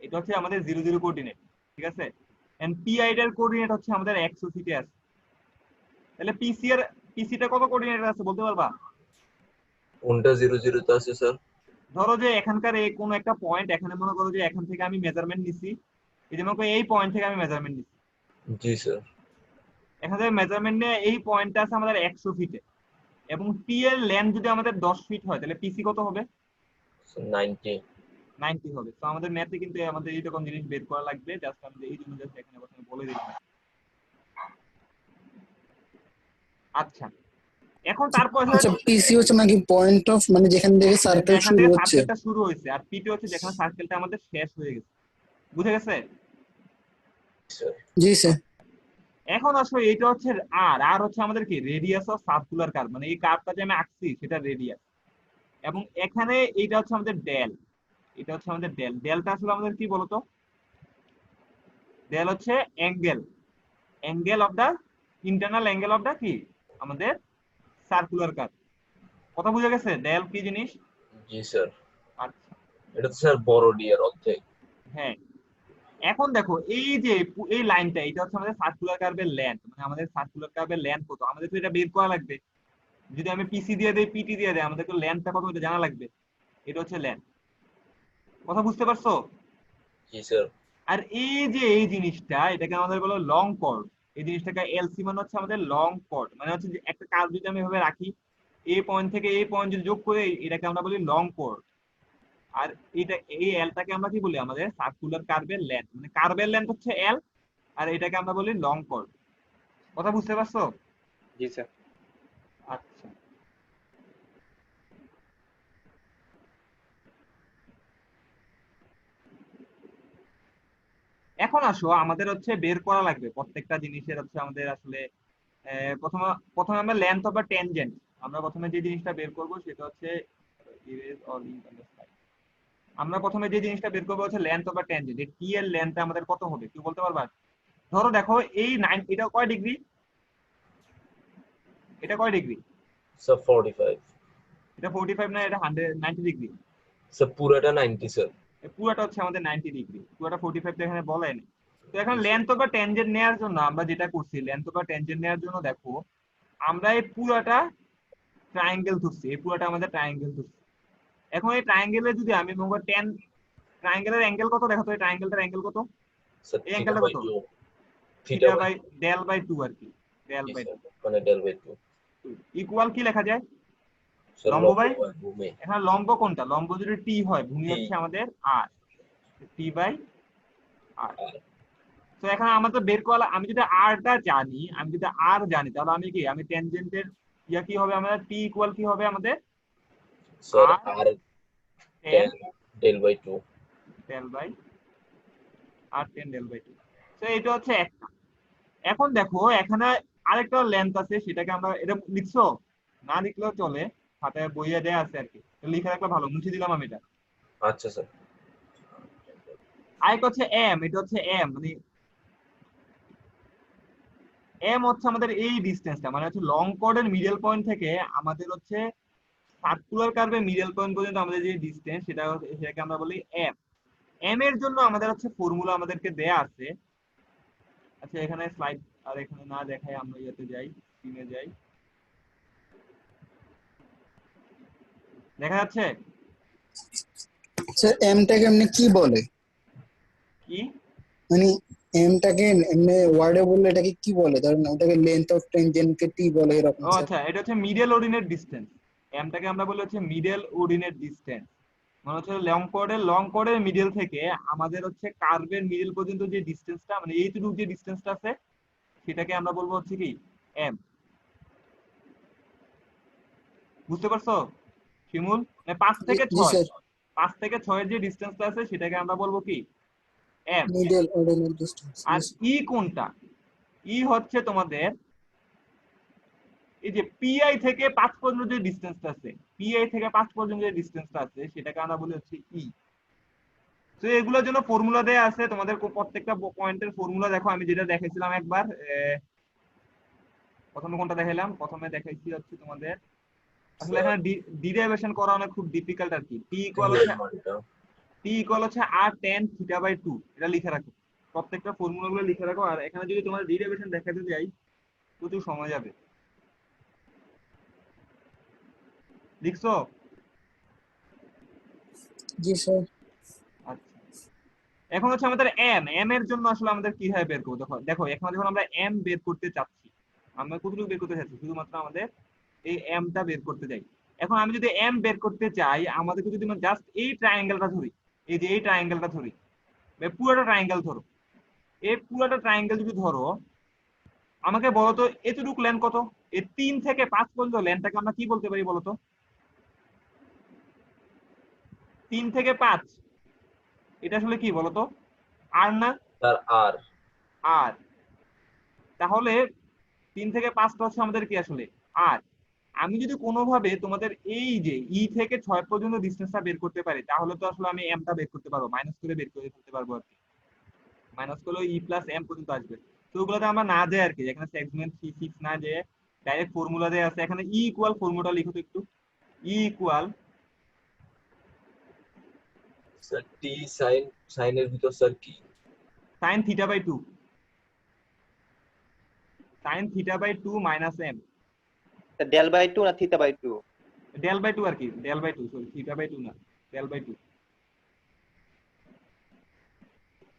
এটা হচ্ছে আমাদের 00 কোঅর্ডিনেট, ঠিক আছে? এন্ড পিআই এর কোঅর্ডিনেট হচ্ছে আমাদের 100 ফিটে আছে। তাহলে পিসিটা কত কোঅর্ডিনেট আছে বলতে পারবা? কোনটা 00 তে আছে স্যার? ধরো যে এখানকার এই কোন একটা পয়েন্ট, এখানে মনে করো যে এখান থেকে আমি মেজারমেন্ট নিছি, এই যে মনে করো এই পয়েন্ট থেকে আমি মেজারমেন্ট নিছি, জি স্যার। এখান থেকে মেজারমেন্ট নিয়ে এই পয়েন্টটা আছে আমাদের 100 ফিটে এবং পি এর লেন্থ যদি আমাদের 10 ফিট হয় তাহলে পিসি কত হবে? 90। 90 হবে। তো আমাদের ম্যাথে কিন্তু আমাদের এইরকম জিনিস বের করা লাগবে, জাস্ট আমি এই জন্য জাস্ট এখানে প্রথমে বলে দিলাম। আচ্ছা, এখন তারপর আচ্ছা পিসি হচ্ছে নাকি পয়েন্ট অফ মানে যেখান থেকে সার্কেল যেখান শুরু থেকে হচ্ছে? সার্কেলটা শুরু হয়েছে, আর পিটি হচ্ছে যেখানে সার্কেলটা আমাদের শেষ হয়ে গেছে। বুঝে গেছে? স্যার জি স্যার। এখন আসো এটা হচ্ছে আর হচ্ছে আমাদের কি রেডিয়াস অফ সার্কুলার কার্ভ, মানে এই কার্ভটা যে আমি আঁকছি সেটা রেডিয়াস, এবং এখানে এইটা হচ্ছে আমাদের ডেল, এটা হচ্ছে আমাদের ডেল। ডেলটা আসলে আমাদের কি বলতো? ডেল হচ্ছে angle of the internal angle of the কি আমাদের সার্কুলার কার্ভ। কথা বুঝে গেছে ডেল কি জিনিস? জি স্যার। আচ্ছা, এটা তো স্যার বড় ডি এর অর্ধেক। হ্যাঁ। এখন দেখো এই যে এই লাইনটা, এটা হচ্ছে আমাদের সার্কুলার কার্ভের লেন্থ, মানে আমাদের সার্কুলার কার্ভের লেন্থ কত আমাদের তো এটা বের করা লাগবে। যদি আমি পিসি দিয়ে দেই, পিটি দিয়ে দেই, আমাদেরকে লেন্থটা কত এটা জানা লাগবে। এটা হচ্ছে লেন্থ। কথা বুঝতে পারছো? জি স্যার। আর এই যে এই জিনিসটা, এটাকে আমাদের বলে লং কর্ড। এই জিনিসটাকে এলসি মানে হচ্ছে আমাদের লং কর্ড, মানে হচ্ছে যে একটা কার্ভ যদি আমি এভাবে রাখি, এই পয়েন্ট থেকে এই পয়েন্ট যদি যোগ করে, এটাকে আমরা বলি লং কর্ড। আর এটা এই এলটাকে আমরা কি বলি? আমাদের সার্কুলার কার্ভের লেন্থ, মানে কার্ভের লেন্থ হচ্ছে এল, আর এটাকে আমরা বলি লং কর্ড। কথা বুঝতে পারছো? জি স্যার। আচ্ছা, এখন আসো আমাদের হচ্ছে বের করা লাগবে প্রত্যেকটা জিনিসের হচ্ছে আমাদের আসলে প্রথমে প্রথমে আমরা লেন্থ অফ ট্যানজেন্ট, আমরা প্রথমে যে জিনিসটা বের করব সেটা হচ্ছে erase or link on the side। আমরা প্রথমে যে জিনিসটা বের করবো হচ্ছে লেন্থ অফ ট্যানজেন্ট। এই টি এর লেন্থটা আমাদের কত হবে কেউ বলতে পারবা? ধরো দেখো এই 9, এটা কয় ডিগ্রি? এটা কয় ডিগ্রি? স্যার 45। এটা 45 না, এটা 90 ডিগ্রি। স্যার পুরোটা 90 স্যার। পুরোটা হচ্ছে আমাদের 90 ডিগ্রি, পুরোটা 45 তো এখানে বলাই নেই। তো এখন জি, লেন্থ অফ ট্যানজেন্ট নেওয়ার জন্য আমরা যেটা করছি, লেন্থ অফ ট্যানজেন্ট নেওয়ার জন্য দেখো আমরা এই পুরোটা ট্রায়াঙ্গেল ধরছি, এই পুরোটা আমাদের ট্রায়াঙ্গেল ধরছি। এখন এই ট্রায়াঙ্গেলে যদি আমি মনে করি 10, ট্রায়াঙ্গেলের অ্যাঙ্গেল কত দেখো তো? এই ট্রায়াঙ্গেলটার অ্যাঙ্গেল কত? স্যার এই থিটা অ্যাঙ্গেলটা বাই কত? 2। Theta theta by by del by 2 আর কি, ডেল 2 বাই স্যার, মানে ডেল বাই 2। 2 ইকুয়াল কি লেখা যায়? স্যার লম্ব লম্ব বাই, বাই ভূমি। এখানে লম্ব কোনটা? লম্ব যদি টি হয়, ভূমি টি। হচ্ছে আমাদের আর, টি বাই আর। আর তো এখানে আমাদের বের করা, আমি যদি আরটা জানি, আমি যদি আর জানি তাহলে আমি কি, আমি ট্যানজেন্টের ইয়া কি হবে আমাদের? টি ইকুয়াল কি হবে আমাদের? Sir R R tan 10 del by 2। Del by R 10 del by 2। তো এটা হচ্ছে একটা। এখন দেখো এখানে আরেকটা লেন্থ আছে, সেটাকে আমরা, এটা লিখছো? না লিখলেও চলে, খাতায় বইয়ে দেয়া আছে আর কি, তো লিখে রাখলে ভালো, মুছে দিলাম আমি এটা। আচ্ছা স্যার। আরেকটা হচ্ছে এম, এটা হচ্ছে এম, মানে এম হচ্ছে আমাদের এই ডিসটেন্সটা, মানে হচ্ছে লং কর্ডের মিডল পয়েন্ট থেকে আমাদের হচ্ছে সার্কুলার কার্ভের মিডল পয়েন্ট পর্যন্ত আমাদের যে ডিসটেন্স, সেটাকে আমরা বলি এম। এম এর জন্য আমাদের হচ্ছে ফর্মুলা আমাদেরকে দেয়া আছে। আচ্ছা এখানে স্লাইড আর এখানে না দেখাই, আমরা ইয়েতে যাই, স্ক্রিনে যাই, দেখা যাচ্ছে স্যার এমটাকে এমনি কি বলে? কি? মানে এমটাকে এমনি ওয়ার্ডে বললে এটাকে কি বলে? ধরেন ওটাকে লেন্থ অফ ট্যানজেন্টকে টি বলে এরকম ও স্যার। আচ্ছা, এটা হচ্ছে মিডল অর্ডিনেট ডিসটেন্স। এমটাকে আমরা বলি হচ্ছে মিডল অর্ডিনেট ডিসটেন্স, মানে হচ্ছে লং কোডের মিডল থেকে আমাদের হচ্ছে কার্ভের মিডল পর্যন্ত যে ডিসটেন্সটা, মানে এইটুকু যে ডিসটেন্সটা আছে, সেটাকে আমরা বলবো হচ্ছে কি এম। বুঝতে পারছো শিমুল? মানে 5 থেকে জি 6, স্যার। 5 থেকে 6 এর যে ডিসটেন্সটা আছে সেটাকে আমরা বলবো কি এম। Middle ordinate distance. আর ই কোনটা? ই হচ্ছে তোমাদের এই যে পিআই থেকে 5 পর্যন্ত যে ডিসটেন্সটা আছে, পিআই থেকে 5 পর্যন্ত যে ডিসটেন্সটা আছে সেটাকে আমরা বলি হচ্ছে ই। তো এগুলোর জন্য ফর্মুলা দেয়া আছে, তোমাদের প্রত্যেকটা পয়েন্টের ফর্মুলা দেখো। আমি যেটা দেখাইছিলাম একবার, প্রথমে কোনটা দেখাইলাম, প্রথমে দেখাইছি হচ্ছে তোমাদের, আসলে স্যার এখানে ডিরাইভেশন করা অনেক খুব ডিফিকাল্ট আর কি। এর মানটা টি ইকুয়াল হচ্ছে আর টেন থিটা বাই টু, এটা লিখে রাখো, প্রত্যেকটা ফর্মুলা গুলো লিখে রাখো। আর এখানে যদি তোমার ডিরাইভেশন দেখাতে যাই প্রচুর সময় যাবে। লিখছো? জি স্যার। আচ্ছা, এখন হচ্ছে আমাদের এম এম এর জন্য আসলে আমাদের কিভাবে বের করবো। দেখো দেখো এখন যখন আমরা এম বের করতে চাচ্ছি, আমরা কতটুকু বের করতে চাচ্ছি, শুধুমাত্র আমাদের এই এমটা বের করতে চাই। এখন আমি যদি এম বের করতে চাই, আমাদেরকে যদি জাস্ট এই ট্রায়াঙ্গেলটা ধরি, এই যে এই ট্রায়াঙ্গেলটা ধরি, পুরোটা ট্রায়াঙ্গেল ধরো, এই পুরোটা ট্রায়াঙ্গেল যদি ধরো, আমাকে বলো তো এতটুকু লেন কত? এই 3 থেকে 5 পর্যন্ত লেনটাকে আমরা কি বলতে পারি বলো তো? 3 থেকে 5 এটা আসলে কি বলো তো? আর না? স্যার আর আর তাহলে 3 থেকে 5টা হচ্ছে আমাদের কি আসলে আর। আমি যদি কোনোভাবে তোমাদের এই যে ই থেকে 6 পর্যন্ত ডিসটেন্সটা বের করতে পারি, তাহলে তো আসলে আমি এমটা বের করতে পারবো, মাইনাস করে বের করে ফেলতে পারবো আর কি। মাইনাস করলে ই প্লাস এম পর্যন্ত আসবে। তো ওগুলোতে আমরা না যাই আর কি, এখানে সেগমেন্ট 3 6 না যে ডাইরেক্ট ফর্মুলা দেয়া আছে। এখানে ই ইকুয়াল ফর্মুলা লিখো তো একটু। ই ইকুয়াল স্যার টি সাইনের ভিতর স্যার কি sine theta by two, sine theta by two minus M. Del by two না theta by two? Del by two আর কি, del by two, sorry theta by two না, del by two.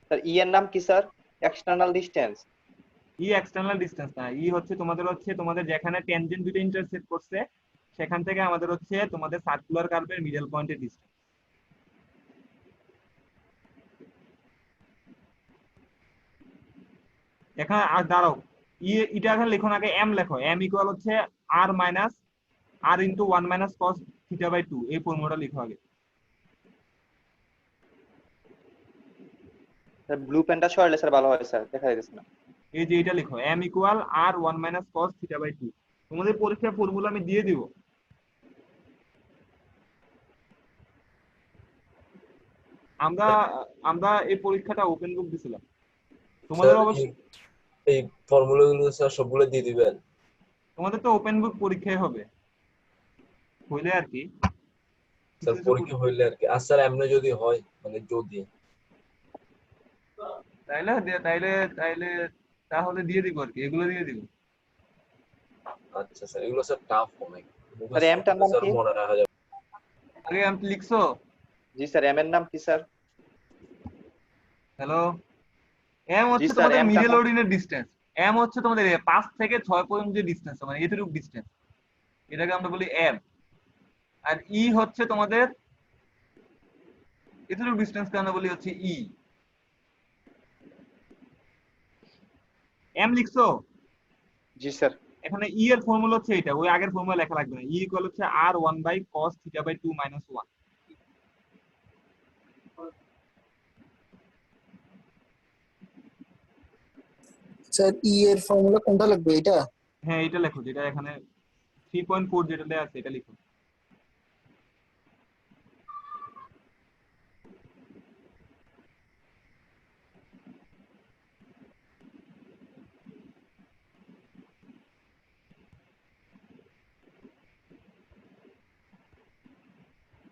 Sir E এর নাম কি sir? External distance? E external distance না, ই হচ্ছে তোমাদের যেখানে ট্যানজেন্ট দুটো ইন্টারসেক্ট করছে, সেখান থেকে আমাদের হচ্ছে তোমাদের সার্কুলার কার্ভের মিডল পয়েন্টের ডিসটেন্স। এখানে আর দাঁড়াও, এটা এখানে লেখো না, আগে এম লেখো। এম ইকুয়াল হচ্ছে R minus R into 1 minus cos theta by two, এই ফর্মুলাটা লিখো আগে। স্যার ব্লু পেনটা সরালে স্যার ভালো হয় স্যার, দেখা যাচ্ছে না। এই যে এটা লিখো, M equal R 1 minus cos theta by two. তোমাদের পরীক্ষার ফর্মুলা আমি দিয়ে দিব। আমরা আমরা এই পরীক্ষাটা ওপেন বুক দিছিলাম, তোমাদের স্যার অবশ্য এই ফর্মুলাগুলো স্যার সবগুলো দিয়ে দিবেন? তোমাদের তো ওপেন বুক পরীক্ষাই হবে, হইলে আর কি স্যার কিছু পরীক্ষা হইলে আর কি। আর স্যার এমনি যদি হয়, মানে যদি তাইলে তাইলে তাইলে তাহলে দিয়ে দিব আর কি, এগুলো দিয়ে দিব। আচ্ছা স্যার, এগুলো স্যার টাফ অনেক, স্যার মুখস্থ এমটার করলে নাম স্যার কি? মনে রাখা যাবে। আগে আমি লিখছো? জি স্যার এম এর নাম কি স্যার? হ্যালো, এম জি হচ্ছে স্যার তোমাদের এমটার মিডল নাম। অর্ডিনের ডিসটেন্স। এম হচ্ছে তোমাদের 5 থেকে 6 পর্যন্ত যে ডিসটেন্স, মানে এতটুকু ডিসটেন্স, এটাকে আমরা বলি এম। আর ই হচ্ছে তোমাদের এতটুকু ডিসটেন্সকে আমরা বলি হচ্ছে ই। এম লিখছো? জি স্যার। এখানে ই এর ফর্মুলা হচ্ছে এটা, ওই আগের ফর্মুলা লেখা লাগবে না। ই ইকুয়াল হচ্ছে R 1 by cos theta by 2 minus 1। Sir E এর ফর্মুলা কোনটা লাগবে, এটা? হ্যাঁ এটা লেখো, যেটা এখানে 3.4 যেটা দেয়া আছে এটা লিখো।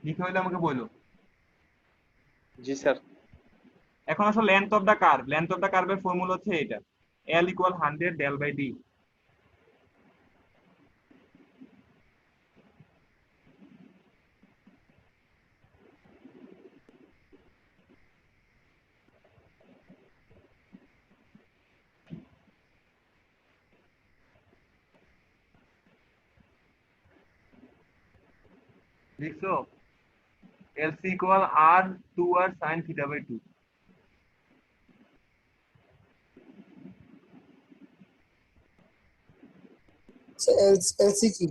লিখে হইলে আমাকে বলো। জি স্যার। এখন আসলে length of the curve, length of the কার্ভের ফর্মুলা হচ্ছে এটা, L equal 100 del by D. লিখছো? LC equal R 2 R sin theta by 2। LC কি?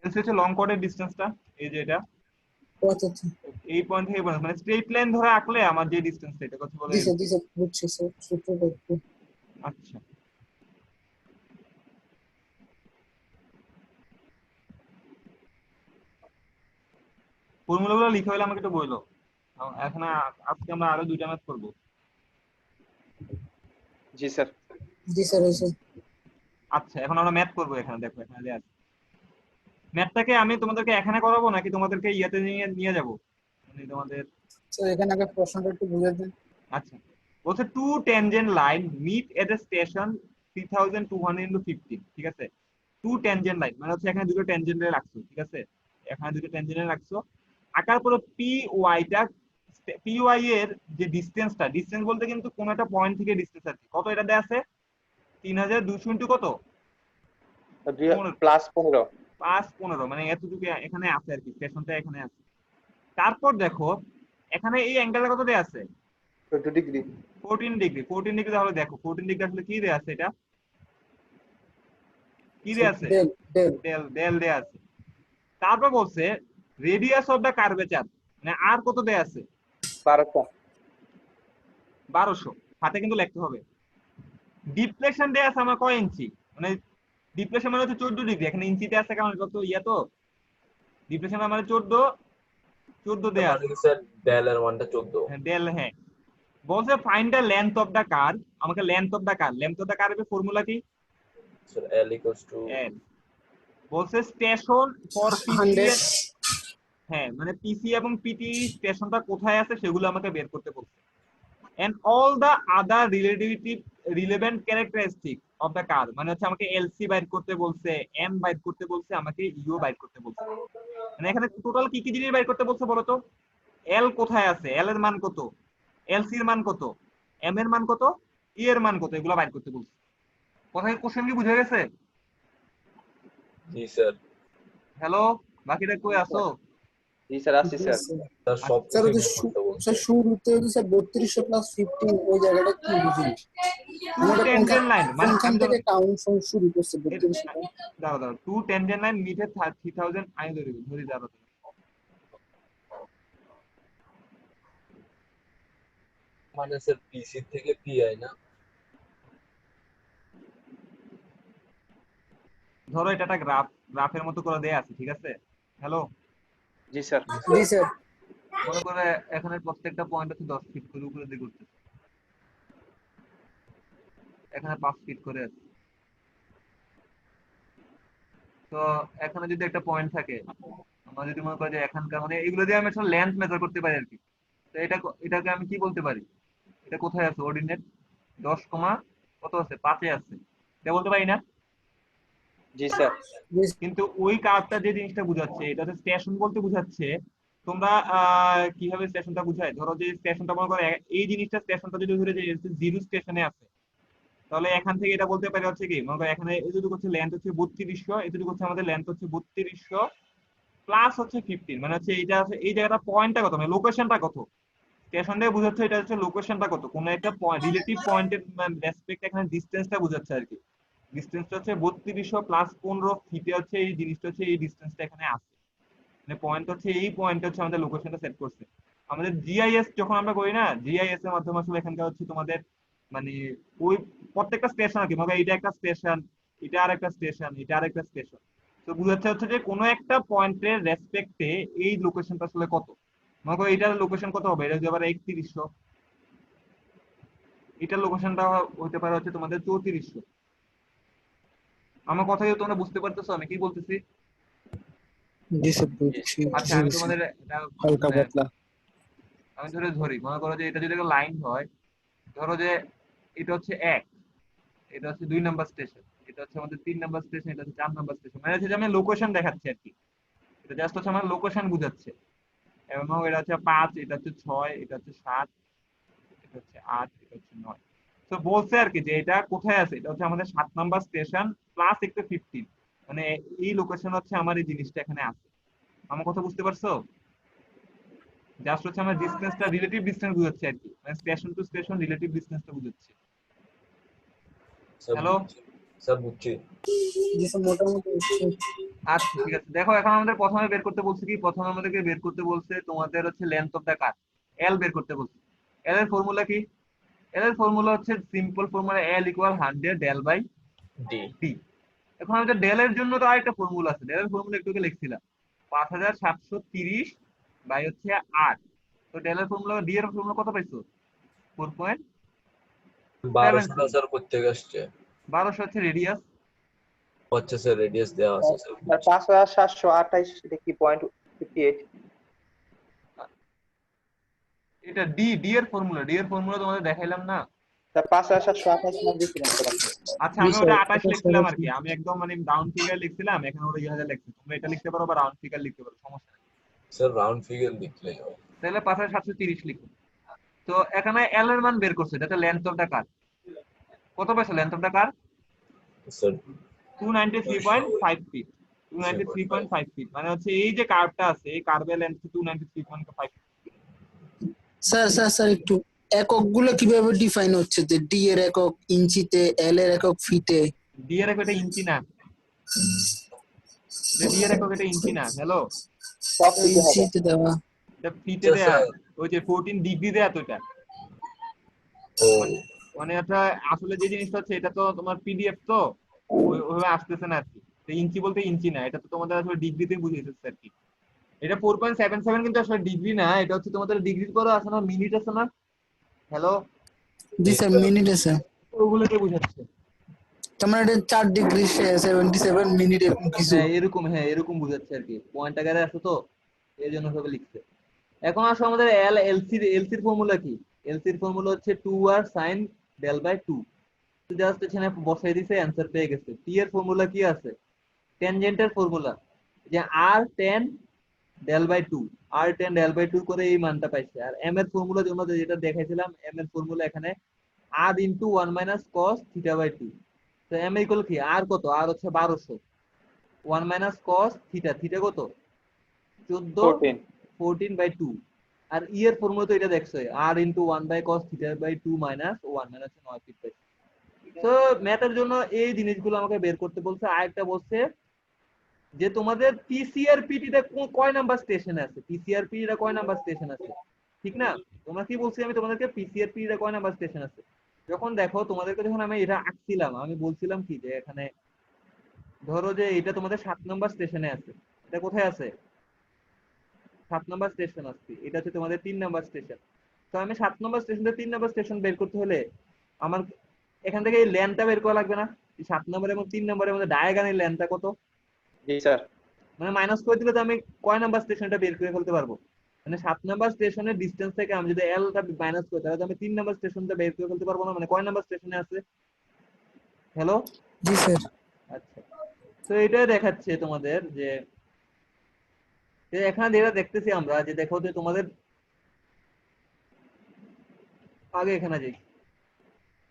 LC হচ্ছে লং কর্ডের ডিসটেন্সটা, এই যে এটা, ও আচ্ছা আচ্ছা। এই পয়েন্ট থেকে এই পয়েন্ট, মানে স্ট্রেট লাইন ধরে আঁকলে আমার যে ডিসটেন্স এটা কথা বলে। জি স্যার বুঝছি স্যার, সূত্রটা একটু। আচ্ছা, ফর্মুলাগুলো লিখে হইলে আমাকে একটু বললো। এখন আজকে আমরা আরো 2টা ম্যাথ করব। জি স্যার। জি স্যার হয়েছে। আচ্ছা এখন আমরা ম্যাথ করব। এখানে দেখো এখানে দেয়া আছে। ম্যাথটাকে আমি তোমাদেরকে এখানে করাবো নাকি তোমাদেরকে ইয়াতে নিয়ে নিয়ে যাব, মানে তোমাদের। স্যার এখানে আগে প্রশ্নটা একটু বুঝে দিন। আচ্ছা বলছে টু ট্যানজেন্ট লাইন মিট এট এ স্টেশন 3200 × 15, ঠিক আছে। টু ট্যানজেন্ট লাইন মানে হচ্ছে এখানে দুটো ট্যানজেন্টে রাখছো, ঠিক আছে, এখানে দুটো ট্যানজেন্টে রাখছো। আঁকার পরে পি ওয়াই এর যে ডিসটেন্স বলতে কিন্তু কোন একটা পয়েন্ট থেকে ডিসটেন্স আছে, কত এটা দেয়া আছে 3200 ইন্টু কত, প্লাস 15। 5 15, মানে এতটুকু এখানে আছে আর কি, স্টেশনটা এখানে আছে। তারপর দেখো এখানে এই অ্যাঙ্গেলটা কত দেয়া আছে 20 ডিগ্রি। 14 ডিগ্রি। 14 ডিগ্রি তাহলে দেখো 14 ডিগ্রি আসলে কি দেয়া আছে, এটা কি দেয়া আছে, ডেল ডেল ডেল দেয়া আছে। তারপর বলছে রেডিয়াস অফ দা কার্ভেচার, মানে আর কত দেয়া আছে 12টা। 1200, হাতে কিন্তু লিখতে হবে। ডিফ্লেকশন দেয়া আছে আমার কয় ইঞ্চি, মানে ডিফ্লেকশন মানে হচ্ছে 14 ডিগ্রি, এখানে ইঞ্চিতে আছে কারণ কত ইয়া তো, ডিফ্লেকশন মানে 14 দেয়া আছে। মানে স্যার ডেল এর মানটা 14। হ্যাঁ ডেল, হ্যাঁ। বলছে find the length of the curve, আমাকে লেন্থ অফ দা কার্ভের ফর্মুলা কি স্যার L = L। বলছে স্টেশন ফর পিসি 100 এর, হ্যাঁ মানে পিসি এবং পিটি স্টেশনটা কোথায় আছে সেগুলো আমাকে বের করতে বলছে। And all the other relevant characteristic of the curve, মানে হচ্ছে আমাকে এলসি বাইর করতে বলছে, এম বাইর করতে বলছে, আমাকে ইউ বাইর করতে বলছে। মানে এখানে টোটাল কি কি জিনিস বাইর করতে বলছে বলো তো। এল কোথায় আছে, এল এর মান কত, এলসি এর মান কত, এম এর মান কত, ই এর মান কত, এগুলো বাইর করতে বলছে। কথায় কোশ্চেন কি বুঝে গেছে? জি স্যার। হ্যালো, বাকিটা কই আছো? জি স্যার আসছি স্যার। স্যার সব স্যার কিছু ওদের বের করতে বলছে। স্যার শুরুতে হচ্ছে স্যার 3200 প্লাস 15 ওই জায়গাটা কি বুঝিনি। টু আমাদের ট্যানজেন্ট লাইন মানে কোনখান আমি থেকে কাউন্ট শুরু করছে 3200? দাঁড়াও টু ট্যানজেন্ট লাইন মিটে 3000, আমি ধরি দাঁড়াও। মানে স্যার পিসি থেকে পিআই না? ধরো এটা একটা গ্রাফের মতো করে দেয়া আছে, ঠিক আছে। হ্যালো, জি স্যার। জি স্যার। মনে করে এখানে প্রত্যেকটা পয়েন্ট হচ্ছে 10 ফিট করে উপরে দিকে উঠতেছে, এখানে 5 ফিট করে আছে। তো এখানে যদি একটা পয়েন্ট থাকে, আমরা যদি মনে করি যে এখানকার মানে এগুলো দিয়ে আমি আসলে লেন্থ মেজার করতে পারি আর কি। তো এটাকে আমি কি বলতে পারি, এটা কোথায় আছে অর্ডিনেট 10, কত আছে 5 এ আছে, এটা বলতে পারি না। জি স্যার। কিন্তু ওই কার্ভটা যে জিনিসটা বুঝাচ্ছে এটা হচ্ছে স্টেশন বলতে বুঝাচ্ছে। তোমরা কিভাবে স্টেশনটা বুঝায়, ধরো যে স্টেশনটা মনে করো এই জিনিসটা স্টেশনটা যদি ধরে যে জিরো স্টেশনে আছে, তাহলে এখান থেকে এটা বলতে পারি হচ্ছে কি, মনে করো এখানে এতটুকু হচ্ছে লেন্থ হচ্ছে 3200, এতটুকু হচ্ছে আমাদের লেন্থ হচ্ছে 3200 প্লাস হচ্ছে 15, মানে হচ্ছে এইটা হচ্ছে এই জায়গাটা পয়েন্টটা কত, মানে লোকেশনটা কত, স্টেশন দিয়ে বুঝাচ্ছে এটা হচ্ছে লোকেশনটা কত, কোন একটা রিলেটিভ পয়েন্টের রেসপেক্ট এখানে ডিসটেন্সটা বুঝাচ্ছে আর কি। ডিসটেন্সটা হচ্ছে 3200 প্লাস 15 ফিটে হচ্ছে এই জিনিসটা হচ্ছে এই ডিসটেন্সটা এখানে আছে, মানে পয়েন্ট হচ্ছে এই পয়েন্ট হচ্ছে আমাদের লোকেশনটা সেট করছে। আমাদের জিআইএস যখন আমরা করি না, জিআইএস এর মাধ্যমে আসলে এখানকার হচ্ছে তোমাদের মানে ওই প্রত্যেকটা স্টেশন আর কি, মানে এটা একটা স্টেশন, এটা আর একটা স্টেশন, এটা আর একটা স্টেশন, তো বুঝাচ্ছে হচ্ছে যে কোনো একটা পয়েন্টের রেসপেক্টে এই লোকেশনটা আসলে কত। মনে করো এটার লোকেশন কত হবে, এটা যদি আবার 3100, এটার লোকেশনটা হতে পারে হচ্ছে তোমাদের 3400। আমার কথা কি তোমরা বুঝতে পারতেছো আমি কি বলতেছি? জি স্যার বুঝছি। আচ্ছা আমি তোমাদের এটা হালকা মানে পাতলা। আমি ধরি মনে করো যে এটা যদি একটা লাইন হয়, ধরো যে এটা হচ্ছে 1, এটা হচ্ছে 2 নাম্বার স্টেশন, এটা হচ্ছে আমাদের 3 নাম্বার স্টেশন, এটা হচ্ছে 4 নাম্বার স্টেশন, মানে হচ্ছে যে আমি লোকেশন দেখাচ্ছি আর কি। এটা জাস্ট হচ্ছে আমার লোকেশন বুঝাচ্ছে। এবং এটা হচ্ছে 5, এটা হচ্ছে 6, এটা হচ্ছে 7, এটা হচ্ছে 8, এটা হচ্ছে 9। তো বলছে আর কি যে এটা কোথায় আছে, এটা হচ্ছে আমাদের 7 নাম্বার স্টেশন প্লাস একটা 15, মানে এই লোকেশন হচ্ছে আমার এই জিনিসটা এখানে আছে। আমার কথা বুঝতে পারছো? জাস্ট হচ্ছে আমার ডিসটেন্সটা রিলেটিভ ডিসটেন্স বুঝাচ্ছে আর কি, মানে স্টেশন টু স্টেশন রিলেটিভ ডিসটেন্সটা বুঝাচ্ছে। স্যার হ্যালো, বুঝছি। স্যার বুঝছি। জি স্যার মোটামুটি বুঝছি। আচ্ছা ঠিক আছে। দেখো এখন আমাদের প্রথমে বের করতে বলছে কি, প্রথমে আমাদেরকে বের করতে বলছে তোমাদের হচ্ছে লেন্থ অফ দা কার্ভ, এল বের করতে বলছে। এল এর ফর্মুলা কি, এল এর ফর্মুলা হচ্ছে simple formula L equal 100 del by D. D. এখন আমাদের ডেল এর জন্য তো আরেকটা ফর্মুলা আছে, ডেল এর ফর্মুলা একটু আগে লিখছিলাম 5730 বাই হচ্ছে 8, তো ডেল এর ফর্মুলা ডি এর ফর্মুলা কত পাইছো 4.76 1200 স্যার কোথেকে আসছে? 1200 হচ্ছে রেডিয়াস। হচ্ছে স্যার রেডিয়াস দেওয়া আছে স্যার। স্যার 5728 এটা কি 0.58? এটা ডি এর ফর্মুলা তোমাদের দেখাইলাম না। স্যার 5728 মার্ক দিছিলেন স্যার আপনি। আচ্ছা জি আমি স্যার, ওটা এটা 28 তো লিখছিলাম আর সহজ। কি, আমি একদম মানে রাউন্ড ফিগার লিখছিলাম, এখানে ওটা 1000 লিখছি, তোমরা এটা লিখতে পারো বা রাউন্ড ফিগার লিখতে পারো, সমস্যা নেই। স্যার রাউন্ড ফিগার লিখলেই হয়। তাহলে 5730 লিখো। তো এখানে এল এর মান বের করছে, এটা লেন্থ অফ দা কার কত পাইছো, length of the curve sir 293.5 feet. 293.5 feet মানে হচ্ছে এই যে কার্ভটা আছে, এই কার্ভের length 293.5 feet. Sir sir sir একটু এককগুলো কিভাবে ডিফাইন হচ্ছে, যে ডি এর একক ইঞ্চিতে, এল এর একক ফিটে? ডি এর একক এটা ইঞ্চি না, এটা ডি এর একক এটা ইঞ্চি না। হ্যালো, সব ফিটে হবে। ইঞ্চিতে দেওয়া। এটা ফিটে আচ্ছা দেয়া, স্যার। ওই যে 14 ডিগ্রি দেয়া তো এটা। ও মানে এটা আসলে যে জিনিসটা হচ্ছে, এটা তো তোমার পিডিএফ তো ওইভাবে আসতেছে না আর কি। তো ইঞ্চি বলতে ইঞ্চি না, এটা তো তোমাদের আসলে ডিগ্রিতে বুঝিয়েছে আর কি। এটা 4.77 কিন্তু আসলে ডিগ্রি না, এটা হচ্ছে তোমাদের ডিগ্রির পরে আছে না মিনিট আছে না। হ্যালো, জি স্যার, মিনিট আছে। ওগুলোকে বুঝাচ্ছে। তার মানে এটা 4 ডিগ্রি 77 মিনিট এরকম কিছু। হ্যাঁ এরকম বুঝাচ্ছে আর কি, পয়েন্ট আকারে আছে তো এই জন্য ভাবে লিখছে। এখন আসো আমাদের এলসির ফর্মুলা কি। এলসির ফর্মুলা হচ্ছে 2r sin del by 2। তো জাস্ট এখানে বসাই দিছে, অ্যানসার পেয়ে গেছে। টি এর ফর্মুলা কি আছে, ট্যানজেন্টের ফর্মুলা, যে r tan del by 2, r tan del by 2 করে এই মানটা পাইছে। আর m এর ফর্মুলা জন্য যেটা দেখাইছিলাম, m এর ফর্মুলা এখানে r into 1 minus cos theta by 2। তো m ইকুয়াল কি, r কত, r হচ্ছে 1200, 1 minus cos theta, theta কত 14, 14 by 2। আর ই এর ফর্মুলা তো এটা দেখছো, r into 1 by cos theta by 2 minus 1 minus 9 fit পাইছে। তো ম্যাথের জন্য এই জিনিসগুলো আমাকে বের করতে বলছে। আরেকটা বলছে যে তোমাদের পিসিআর পিটিটা কয় নাম্বার স্টেশনে আছে, পিসিআর পিটিটা কয় নাম্বার স্টেশন আছে, ঠিক না? তোমরা কি বলছি আমি তোমাদেরকে, পিসিআর পিটিটা কয় নাম্বার স্টেশন আছে। যখন দেখো তোমাদেরকে, যখন আমি এটা আঁকছিলাম, আমি বলছিলাম কি যে এখানে ধরো যে এটা তোমাদের 7 নাম্বার স্টেশনে আছে, এটা কোথায় আছে 7 নাম্বার স্টেশন আছে, এটা হচ্ছে তোমাদের 3 নাম্বার স্টেশন। তো আমি 7 নাম্বার স্টেশন থেকে 3 নাম্বার স্টেশন বের করতে হলে আমার এখান থেকে এই লেনটা বের করা লাগবে না? 7 নাম্বার এবং 3 নাম্বারের মধ্যে ডায়াগোনাল লেনটা কত, জি স্যার। মানে মাইনাস করে দিলে তো আমি কয় নাম্বার স্টেশনটা বের করে ফেলতে পারবো। মানে 7 নাম্বার স্টেশনের ডিসটেন্স থেকে আমি যদি এলটা মাইনাস করি, তাহলে তো আমি 3 নাম্বার স্টেশনটা বের করে ফেলতে পারবো না। মানে কয় নাম্বার স্টেশনে আছে। হ্যালো, জি স্যার। আচ্ছা, তো এটাই দেখাচ্ছে তোমাদের যে এখানে যেটা দেখতেছি আমরা, যে দেখো যে তোমাদের আগে এখানে যাই,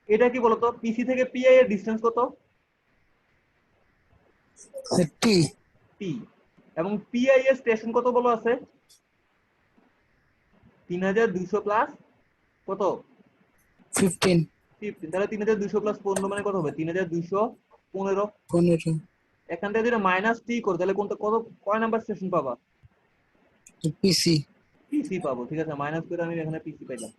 এটা কি বলতো, পিসি থেকে পিআই এর ডিসটেন্স কত, টি টি। এবং পিআই এর স্টেশন কত বলো আছে, 3200 প্লাস কত 15 15। তাহলে 3200 প্লাস 15 মানে কত হবে, 3215। 15 এখান থেকে যদি মাইনাস টি করো, তাহলে কোনটা কত, কয় নাম্বার স্টেশন পাবা, পিসি। পিসি পাবো। ঠিক আছে, মাইনাস করে আমি এখানে পিসি পাইলাম।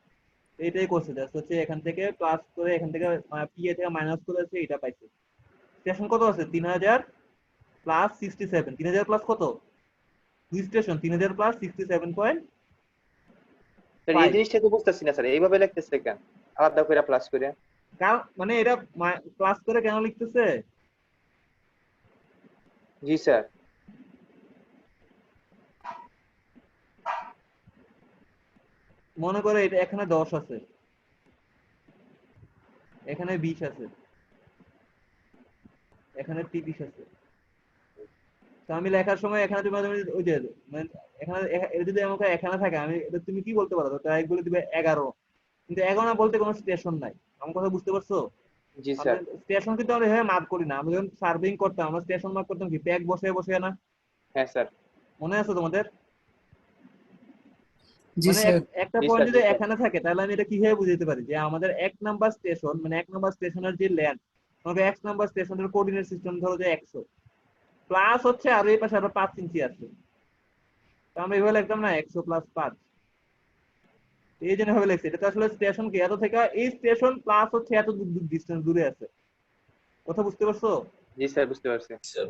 তো এটাই করছে, জাস্ট হচ্ছে এখান থেকে প্লাস করে, এখান থেকে পিএ থেকে মাইনাস করে আছে, এটা পাইছে। স্টেশন কত আছে, 3000 প্লাস 67, 3000 প্লাস কত, দুই স্টেশন, 3000 প্লাস 67.5। স্যার এই জিনিসটা তো বুঝতেছি না স্যার, এইভাবে লিখতেছে কেন আলাদা করে প্লাস করে? কারণ মানে এটা প্লাস করে কেন লিখতেছে, জি স্যার। মনে করে এটা এখানে 10 আছে, এখানে 20 আছে, এখানে 30 আছে। তো আমি লেখার সময় এখানে তুমি ওই যে মানে এখানে এটা যদি আমাকে এখানে থাকে, আমি এটা তুমি কি বলতে পারো, তাই বলে দিবে 11, কিন্তু 11 বলতে কোনো স্টেশন নাই। আমার কথা বুঝতে পারছো? জি স্যার। স্টেশন কিন্তু আমরা এভাবে মার্ক করি না, আমরা যখন সার্ভেইং করতাম আমরা স্টেশন মার্ক করতাম কি, প্যাক বসে বসে না, হ্যাঁ স্যার। মনে আছে তোমাদের? জি মানে স্যার। একটা জি পয়েন্ট স্যার, যদি জি স্যার। এখানে থাকে, তাহলে আমি এটা কিভাবে বুঝাতে পারি যে আমাদের 1 নাম্বার স্টেশন, মানে 1 নাম্বার স্টেশনের যে লেন্থ, আমাকে 1 নাম্বার স্টেশনের কোঅর্ডিনেট সিস্টেম ধরো যে 100 প্লাস হচ্ছে আর এই পাশে আরো 5 ইঞ্চি আছে, তো আমরা এইভাবে লিখতাম না 100 প্লাস 5, এই জন্য ভাবে লিখছি। এটা তো আসলে স্টেশন কি, এত থেকে এই স্টেশন প্লাস হচ্ছে এত ডিসটেন্স দূরে আছে। কথা বুঝতে পারছো? জি স্যার, বুঝতে পারছি। স্যার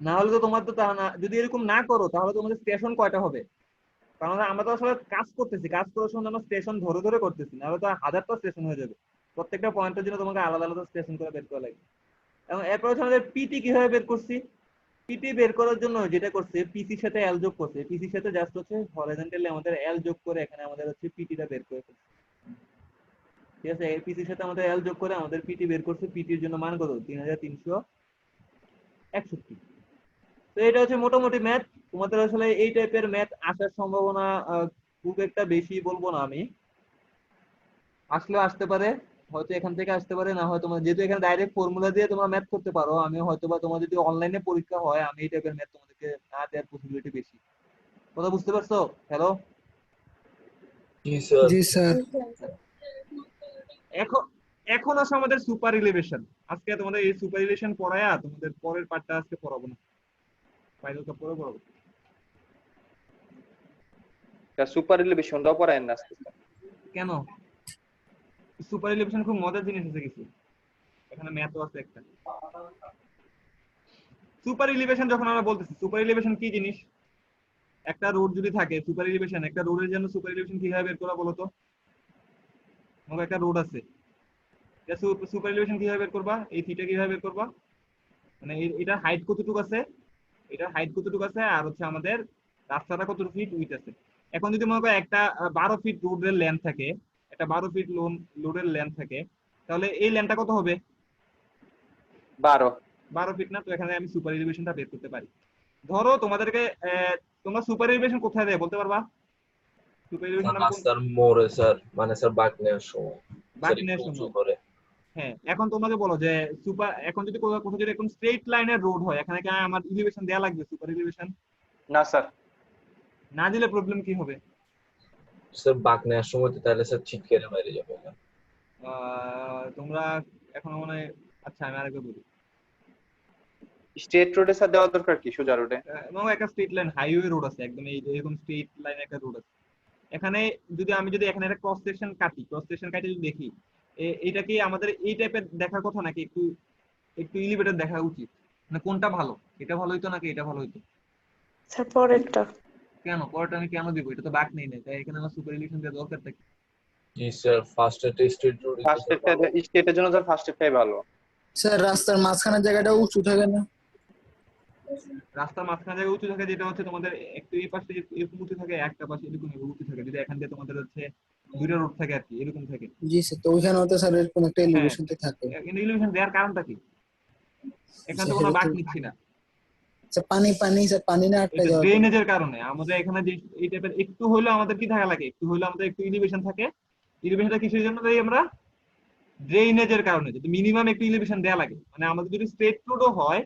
না হলে তো তোমার তো তা না, যদি এরকম না করো তাহলে তোমাদের স্টেশন কয়টা হবে, কারণ আমরা তো আসলে কাজ করতেছি, কাজ করার সময় আমরা স্টেশন ধরে ধরে করতেছি, নাহলে তো হাজারটা স্টেশন হয়ে যাবে। প্রত্যেকটা পয়েন্টের জন্য তোমাকে আলাদা আলাদা স্টেশন করে বের করা লাগে। এবং এরপর হচ্ছে আমাদের পিটি কিভাবে বের করছি। পিটি বের করার জন্য যেটা করছে, পিসির সাথে এল যোগ করছে, পিসির সাথে জাস্ট হচ্ছে হরিজন্টালি আমাদের এল যোগ করে এখানে আমাদের হচ্ছে পিটিটা বের করে ফেলছে। ঠিক আছে, পিসির সাথে আমাদের এল যোগ করে আমাদের পিটি বের করছে। পিটির জন্য মান কত? 3361। তো এটা হচ্ছে মোটামুটি ম্যাথ। তোমাদের আসলে এই টাইপের ম্যাথ আসার সম্ভাবনা খুব একটা বেশি বলবো না আমি, আসলেও আসতে পারে, হয়তো এখান থেকে আসতে পারে, না হয় তোমার যেহেতু এখানে ডাইরেক্ট ফর্মুলা দিয়ে তোমরা ম্যাথ করতে পারো, আমি হয়তো বা তোমার যদি অনলাইনে পরীক্ষা হয় আমি এই টাইপের ম্যাথ তোমাদেরকে না দেওয়ার পসিবিলিটি বেশি। কথা বুঝতে পারছো? হ্যালো। জি স্যার। জি স্যার। এখন এখন আসে আমাদের সুপার রিলেশন। আজকে তোমাদের এই সুপার রিলেশন পড়ায়া তোমাদের পরের পার্টটা আজকে পড়াবো না, ফাইনালটা পরে পড়াবো। সুপার রিলেশনটাও পড়ায় না আজকে স্যার। কেন? সুপার রিলেশন খুব মজার জিনিস আছে কিছু, এখানে ম্যাথও আছে একটা। সুপার এলিভেশন যখন আমরা বলতেছি, সুপার এলিভেশন কি জিনিস? একটা রোড যদি থাকে, সুপার এলিভেশন, একটা রোডের জন্য সুপার এলিভেশন কিভাবে বের করা বলো তো? মনে একটা রোড আছে, এটা সুপার এলিভেশন কিভাবে বের করবা? এই থিটা কিভাবে বের করবা? মানে এটা হাইট কতটুকু আছে, এটা হাইট কতটুকু আছে, আর হচ্ছে আমাদের রাস্তাটা কত ফিট উইথ আছে। এখন যদি মনে করো একটা 12 ফিট রোডের লেন্থ থাকে, একটা 12 ফিট রোডের লেন্থ থাকে, তাহলে এই লেন্থটা কত হবে? 12 ফিট না? তো এখানে আমি সুপার এলিভেশনটা বের করতে পারি। ধরো তোমাদেরকে তোমরা সুপার এলিভেশন কোথায় দেয় বলতে পারবা? সুপার এলিভেশন আমি কোন রাস্তার মোড়ে স্যার, মানে স্যার বাঁক নেওয়ার সময় বাক স্যার নেওয়ার একটু উঁচু সময়। করে। হ্যাঁ, এখন তোমাকে বলো যে সুপার, এখন যদি কোথাও যদি এখন স্ট্রেট লাইনের রোড হয়, এখানে কি আমার এলিভেশন দেয়া লাগবে? সুপার এলিভেশন না স্যার। না দিলে প্রবলেম কি হবে? স্যার বাঁক নেওয়ার সময় তো তাহলে স্যার ছিটকে বাইরে যাবে না। তোমরা এখন মনে হয়, আচ্ছা আমি আরেকবার বলি। স্টেট রোডে স্যার দেওয়া দরকার কি সোজা রোডে? এবং একটা স্ট্রেট লাইন হাইওয়ে রোড আছে, একদম এরকম স্ট্রেট লাইন একটা রোড আছে। এখানে আমি যদি এখানে একটা ক্রস সেকশন কাটি, ক্রস সেকশন কাটি যদি দেখি, এইটা কি আমাদের এই টাইপের দেখার কথা নাকি একটু একটু এলিভেটেড দেখা উচিত? মানে কোনটা ভালো? এটা ভালো হইতো নাকি এটা ভালো হইতো? স্যার পরেরটা। কেন পরেরটা আমি কেন দিব? এটা তো বাক নেই না, তাই এখানে আমার সুপার এলিভেশন দেওয়ার দরকারটা কি? জি sir, first state road first স্টেটের জন্য স্যার ফার্স্ট স্টেটটাই ভালো। স্যার রাস্তার মাঝখানের জায়গাটা উঁচু থাকে না? রাস্তার মাঝখানে জায়গায় উঁচু থাকে, যেটা হচ্ছে তোমাদের একটু এই পাশে এরকম উঁচু থাকে, একটা পাশে এরকম উঁচু থাকে, যদি এখান দিয়ে তোমাদের হচ্ছে দুইটা রোড থাকে আর কি, এরকম থাকে। জি স্যার, তো ওইখানে হয়তো স্যার এরকম একটা হ্যাঁ, এলিভেশন তো থাকে। এলিভেশন দেওয়ার কারণটা কি? এখানে তো কোনো বাক নিচ্ছি না, স্যার পানি পানি স্যার, পানি না আটকে এটা যাওয়ার জন্য। ড্রেনেজের কারণে। আমাদের এখানে যে এই টাইপের একটু হইলেও আমাদের কি থাকা লাগে, একটু হইলেও আমাদের একটু এলিভেশন থাকে। এলিভেশনটা কিসের জন্য দেই আমরা? ড্রেনেজের কারণে। যদি মিনিমাম একটু এলিভেশন দেয়া লাগে, মানে আমাদের যদি স্ট্রেট রোডও হয়